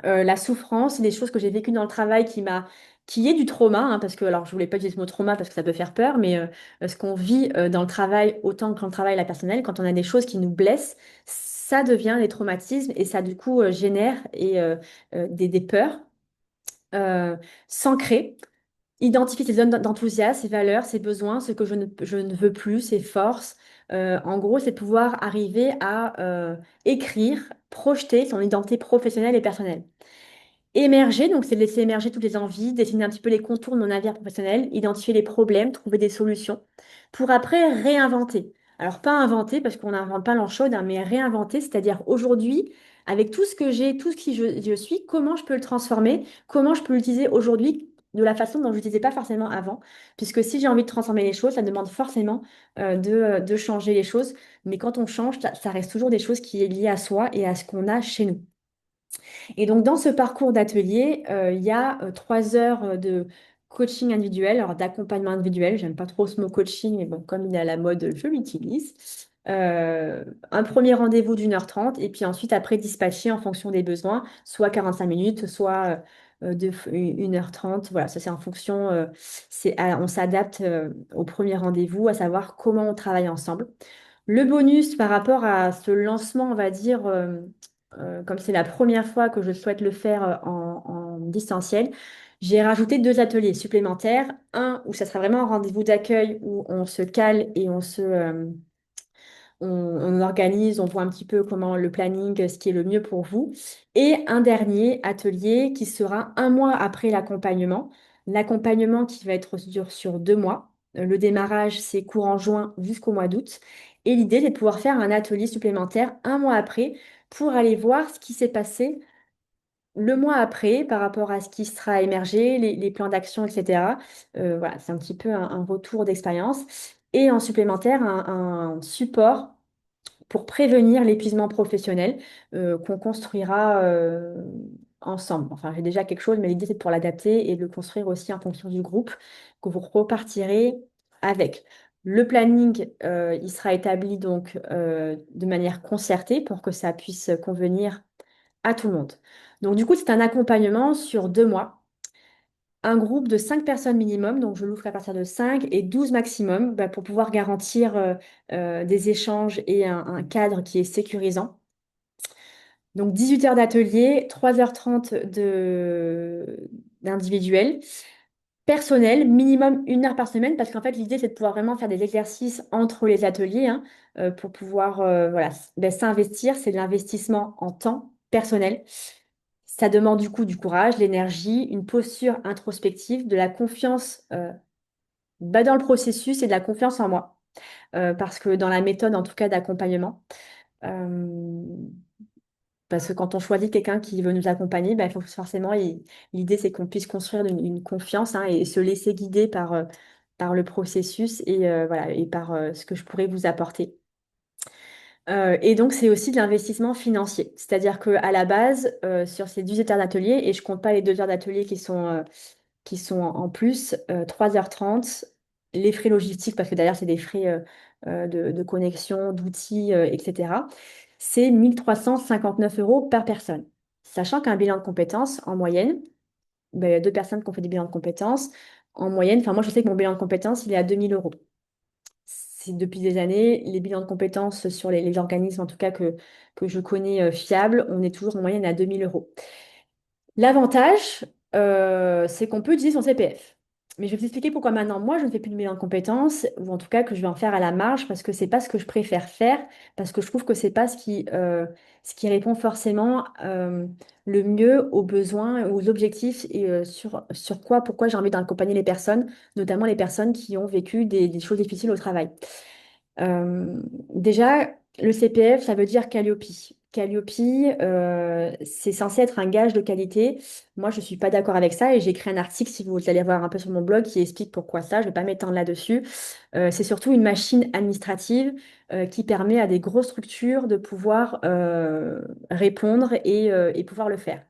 la souffrance, les choses que j'ai vécues dans le travail qui est du trauma, hein, parce que, alors je voulais pas utiliser ce mot trauma parce que ça peut faire peur, mais ce qu'on vit dans le travail, autant que dans le travail la personnel, quand on a des choses qui nous blessent, ça devient des traumatismes et ça du coup génère des peurs. Euh, S'ancrer, identifier ses zones d'enthousiasme, ses valeurs, ses besoins, ce que je ne veux plus, ses forces. En gros, c'est de pouvoir arriver à écrire, projeter son identité professionnelle et personnelle. Émerger, donc c'est de laisser émerger toutes les envies, dessiner un petit peu les contours de mon avenir professionnel, identifier les problèmes, trouver des solutions, pour après réinventer. Alors pas inventer, parce qu'on n'invente pas l'eau chaude, hein, mais réinventer, c'est-à-dire aujourd'hui, avec tout ce que j'ai, tout ce qui je suis, comment je peux le transformer, comment je peux l'utiliser aujourd'hui de la façon dont je l'utilisais pas forcément avant. Puisque si j'ai envie de transformer les choses, ça demande forcément de changer les choses. Mais quand on change, ça reste toujours des choses qui est liées à soi et à ce qu'on a chez nous. Et donc, dans ce parcours d'atelier, il y a 3 heures de coaching individuel, alors d'accompagnement individuel. J'aime pas trop ce mot coaching, mais bon, comme il est à la mode, je l'utilise. Un premier rendez-vous d'1h30 et puis ensuite, après, dispatcher en fonction des besoins, soit 45 minutes, soit 1h30. Voilà, ça c'est en fonction, on s'adapte au premier rendez-vous, à savoir comment on travaille ensemble. Le bonus par rapport à ce lancement, on va dire, comme c'est la première fois que je souhaite le faire en distanciel, j'ai rajouté 2 ateliers supplémentaires. Un où ça sera vraiment un rendez-vous d'accueil où on se cale et on organise, on voit un petit peu comment le planning, ce qui est le mieux pour vous. Et un dernier atelier qui sera un mois après l'accompagnement. L'accompagnement qui va être sur 2 mois. Le démarrage, c'est courant juin jusqu'au mois d'août. Et l'idée, c'est de pouvoir faire un atelier supplémentaire un mois après pour aller voir ce qui s'est passé le mois après par rapport à ce qui sera émergé, les plans d'action, etc. Voilà, c'est un petit peu un retour d'expérience. Et en supplémentaire, un support pour prévenir l'épuisement professionnel qu'on construira ensemble. Enfin, j'ai déjà quelque chose, mais l'idée, c'est pour l'adapter et de le construire aussi en fonction du groupe que vous repartirez avec. Le planning, il sera établi donc de manière concertée pour que ça puisse convenir à tout le monde. Donc, du coup, c'est un accompagnement sur 2 mois un groupe de 5 personnes minimum, donc je l'ouvre qu'à partir de 5 et 12 maximum, bah, pour pouvoir garantir des échanges et un cadre qui est sécurisant. Donc 18 heures d'atelier, 3h30 d'individuel. Personnel, minimum 1 heure par semaine, parce qu'en fait, l'idée, c'est de pouvoir vraiment faire des exercices entre les ateliers hein, pour pouvoir voilà, ben, s'investir. C'est de l'investissement en temps personnel. Ça demande du coup du courage, de l'énergie, une posture introspective, de la confiance bah, dans le processus et de la confiance en moi. Parce que dans la méthode, en tout cas, d'accompagnement, euh, parce que quand on choisit quelqu'un qui veut nous accompagner, ben, il faut forcément, l'idée c'est qu'on puisse construire une confiance hein, et se laisser guider par le processus et, voilà, et par ce que je pourrais vous apporter. Et donc, c'est aussi de l'investissement financier. C'est-à-dire qu'à la base, sur ces 18 heures d'atelier, et je compte pas les 2 heures d'atelier qui sont en plus, 3h30 les frais logistiques, parce que d'ailleurs, c'est des frais de connexion, d'outils, etc. C'est 1 359 € par personne. Sachant qu'un bilan de compétences, en moyenne, ben, il y a 2 personnes qui ont fait des bilans de compétences. En moyenne, enfin moi je sais que mon bilan de compétences, il est à 2 000 €. C'est depuis des années, les bilans de compétences sur les organismes, en tout cas que je connais fiables, on est toujours en moyenne à 2 000 €. L'avantage, c'est qu'on peut utiliser son CPF. Mais je vais vous expliquer pourquoi maintenant, moi, je ne fais plus de bilan de compétences, ou en tout cas que je vais en faire à la marge, parce que c'est pas ce que je préfère faire, parce que je trouve que c'est pas ce qui répond forcément le mieux aux besoins, aux objectifs, et sur quoi, pourquoi j'ai envie d'accompagner les personnes, notamment les personnes qui ont vécu des choses difficiles au travail. Euh, déjà, le CPF, ça veut dire Calliope. Calliope, c'est censé être un gage de qualité. Moi, je ne suis pas d'accord avec ça et j'ai écrit un article, si vous allez voir un peu sur mon blog, qui explique pourquoi ça. Je ne vais pas m'étendre là-dessus. C'est surtout une machine administrative qui permet à des grosses structures de pouvoir répondre et pouvoir le faire.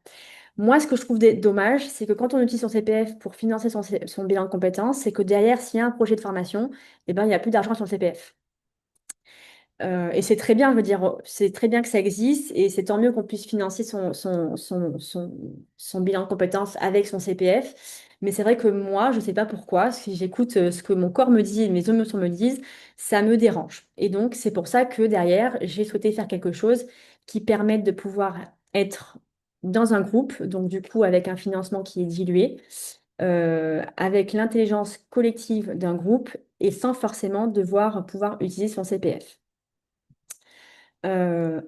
Moi, ce que je trouve dommage, c'est que quand on utilise son CPF pour financer son bilan de compétences, c'est que derrière, s'il y a un projet de formation, eh ben, il n'y a plus d'argent sur le CPF. Et c'est très bien, je veux dire, c'est très bien que ça existe et c'est tant mieux qu'on puisse financer son bilan de compétences avec son CPF. Mais c'est vrai que moi, je ne sais pas pourquoi, si j'écoute ce que mon corps me dit et mes émotions me disent, ça me dérange. Et donc, c'est pour ça que derrière, j'ai souhaité faire quelque chose qui permette de pouvoir être dans un groupe, donc du coup avec un financement qui est dilué, avec l'intelligence collective d'un groupe et sans forcément devoir pouvoir utiliser son CPF. Euh,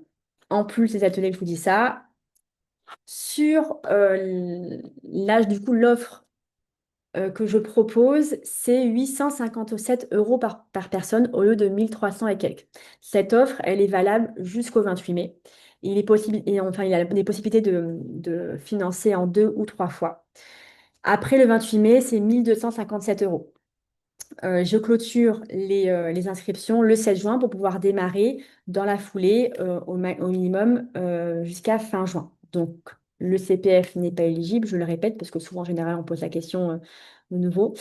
En plus des ateliers que je vous dis ça, sur l'âge, du coup, l'offre que je propose, c'est 857 € par personne au lieu de 1 300 et quelques. Cette offre, elle est valable jusqu'au 28 mai. Il est possible, et enfin, il y a des possibilités de financer en 2 ou 3 fois. Après le 28 mai, c'est 1 257 €. Je clôture les inscriptions le 7 juin pour pouvoir démarrer dans la foulée au minimum jusqu'à fin juin. Donc, le CPF n'est pas éligible, je le répète, parce que souvent, en général, on pose la question de nouveau.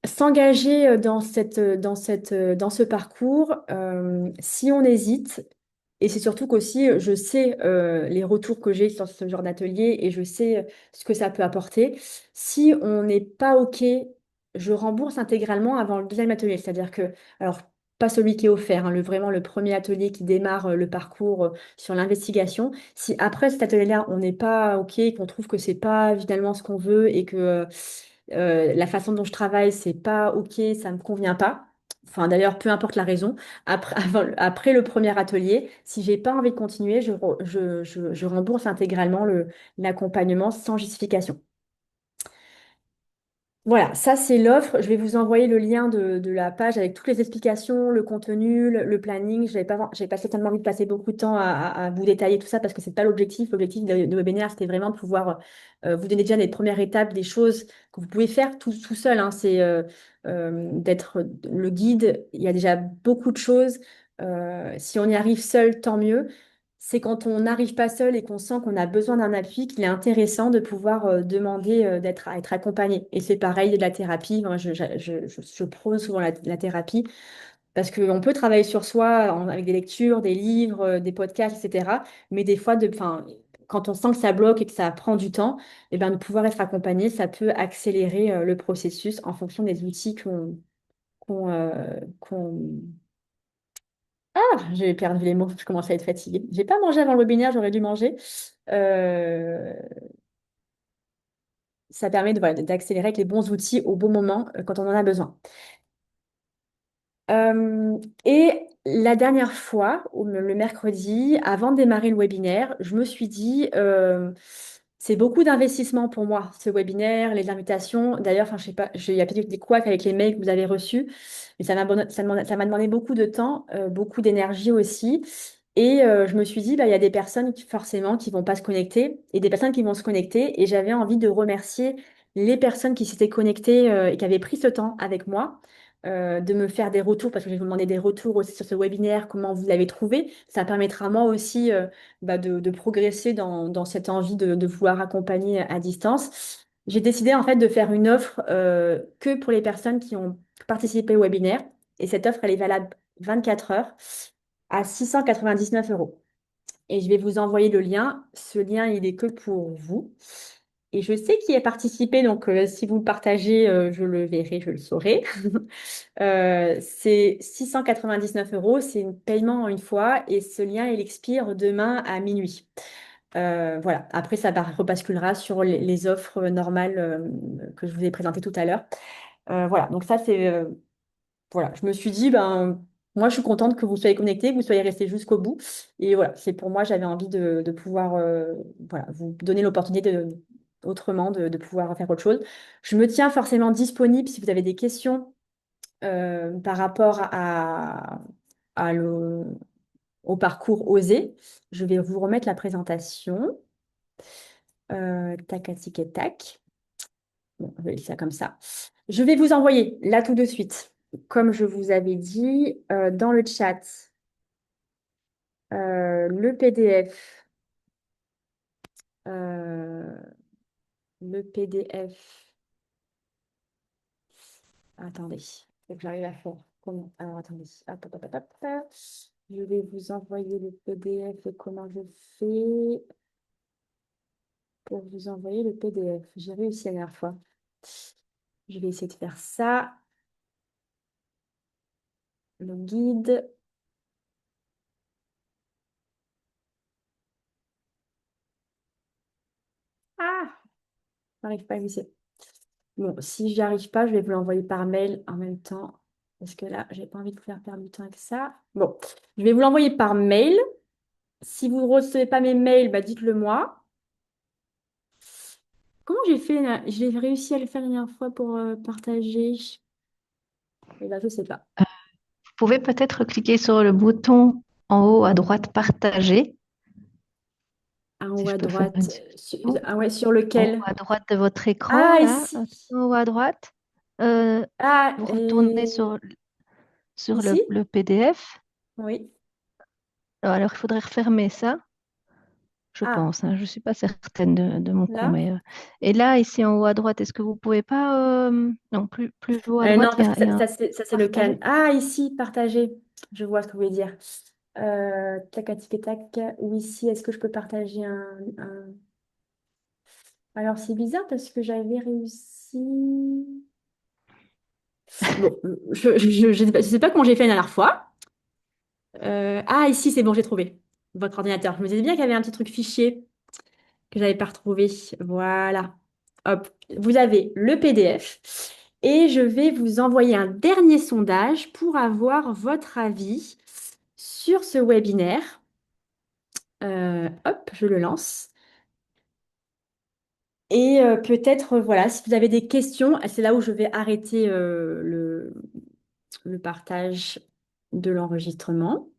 S'engager dans ce parcours, si on hésite, et c'est surtout qu'aussi je sais les retours que j'ai sur ce genre d'atelier et je sais ce que ça peut apporter. Si on n'est pas OK, je rembourse intégralement avant le deuxième atelier. C'est-à-dire que, alors, pas celui qui est offert, hein, vraiment le premier atelier qui démarre le parcours sur l'investigation. Si après cet atelier-là, on n'est pas OK, qu'on trouve que c'est pas finalement ce qu'on veut et que la façon dont je travaille, c'est pas OK, ça me convient pas. Enfin, d'ailleurs, peu importe la raison. Après, après le premier atelier, si j'ai pas envie de continuer, je rembourse intégralement l'accompagnement sans justification. Voilà, ça c'est l'offre. Je vais vous envoyer le lien de la page avec toutes les explications, le contenu, le planning. J'avais pas certainement envie de passer beaucoup de temps à vous détailler tout ça parce que c'est pas l'objectif. L'objectif de webinaire, c'était vraiment de pouvoir vous donner déjà les premières étapes, des choses que vous pouvez faire tout seul, hein. C'est d'être le guide. Il y a déjà beaucoup de choses. Si on y arrive seul, tant mieux. C'est quand on n'arrive pas seul et qu'on sent qu'on a besoin d'un appui qu'il est intéressant de pouvoir demander être accompagné. Et c'est pareil de la thérapie. Moi, je prône souvent la thérapie parce qu'on peut travailler sur soi avec des lectures, des livres, des podcasts, etc. Mais des fois, enfin, quand on sent que ça bloque et que ça prend du temps, et ben, de pouvoir être accompagné, ça peut accélérer le processus en fonction des outils qu'on... Ah, j'ai perdu les mots, je commence à être fatiguée. J'ai pas mangé avant le webinaire, j'aurais dû manger. Euh, Ça permet de, voilà, d'accélérer avec les bons outils au bon moment quand on en a besoin. Et la dernière fois, le mercredi, avant de démarrer le webinaire, je me suis dit, c'est beaucoup d'investissement pour moi, ce webinaire, les invitations. D'ailleurs, enfin, je sais pas, il y a peut-être des couacs avec les mails que vous avez reçus, mais ça m'a demandé beaucoup de temps, beaucoup d'énergie aussi. Et je me suis dit, bah, il y a des personnes forcément qui vont pas se connecter et des personnes qui vont se connecter. Et j'avais envie de remercier les personnes qui s'étaient connectées et qui avaient pris ce temps avec moi de me faire des retours, parce que je vais vous demander des retours aussi sur ce webinaire, comment vous l'avez trouvé. Ça permettra moi aussi bah, de progresser dans cette envie de vouloir accompagner à distance. J'ai décidé en fait de faire une offre que pour les personnes qui ont participé au webinaire. Et cette offre, elle est valable 24 heures à 699 €. Et je vais vous envoyer le lien. Ce lien, il est que pour vous. Et je sais qui a participé, donc si vous le partagez, je le verrai, je le saurai. C'est 699 €, c'est un paiement en une fois et ce lien, il expire demain à minuit. Voilà, après ça rebasculera sur les offres normales que je vous ai présentées tout à l'heure. Voilà, donc ça c'est voilà, je me suis dit, ben, moi, je suis contente que vous soyez connectés, que vous soyez restés jusqu'au bout. Et voilà, c'est pour moi, j'avais envie de pouvoir voilà, vous donner l'opportunité autrement de pouvoir faire autre chose. Je me tiens forcément disponible si vous avez des questions par rapport à au parcours OSE. Je vais vous remettre la présentation. Tac, tac, et tac. Bon, je vais laisser ça comme ça. Je vais vous envoyer là tout de suite, comme je vous avais dit, dans le chat, le PDF. euh, le PDF. Attendez, faut que j'arrive à faire. Comment? Alors, attendez. Hop, hop, hop, hop, hop. Je vais vous envoyer le PDF et comment je fais pour vous envoyer le PDF. J'ai réussi la dernière fois. Je vais essayer de faire ça. Le guide. Ah, j'arrive pas à glisser. Bon, si j'y arrive pas, je vais vous l'envoyer par mail en même temps. Parce que là, j'ai pas envie de vous faire perdre du temps avec ça. Bon, je vais vous l'envoyer par mail. Si vous ne recevez pas mes mails, bah, dites-le moi. Comment j'ai fait là? J'ai réussi à le faire une dernière fois pour partager. Eh ben, je sais pas. Vous pouvez peut-être cliquer sur le bouton en haut à droite partager, En si haut je à peux faire une droite. suggestion. Ah ouais, sur En haut lequel? à droite de votre écran, Ah, là, ici. en haut à droite, euh, Ah, vous retournez et sur ici? le PDF. Oui. Alors, il faudrait refermer ça, je Ah, pense, hein. Je ne suis pas certaine de mon coup. là? Et là, ici en haut à droite, est-ce que vous pouvez pas... Non, plus haut à Non, droite, parce que il y a un ça, c'est le can. partager. Ah, ici, partager. Je vois ce que vous voulez dire. Tac, tac, tac. Ou ici, est-ce que je peux partager Alors, c'est bizarre parce que j'avais réussi. Bon, je sais pas comment j'ai fait la dernière fois. Ah, ici, c'est bon, j'ai trouvé votre ordinateur. Je me disais bien qu'il y avait un petit truc fichier que j'avais pas retrouvé. Voilà. Hop, vous avez le PDF et je vais vous envoyer un dernier sondage pour avoir votre avis sur ce webinaire. Hop, je le lance. Et peut-être, voilà, si vous avez des questions, c'est là où je vais arrêter le partage de l'enregistrement.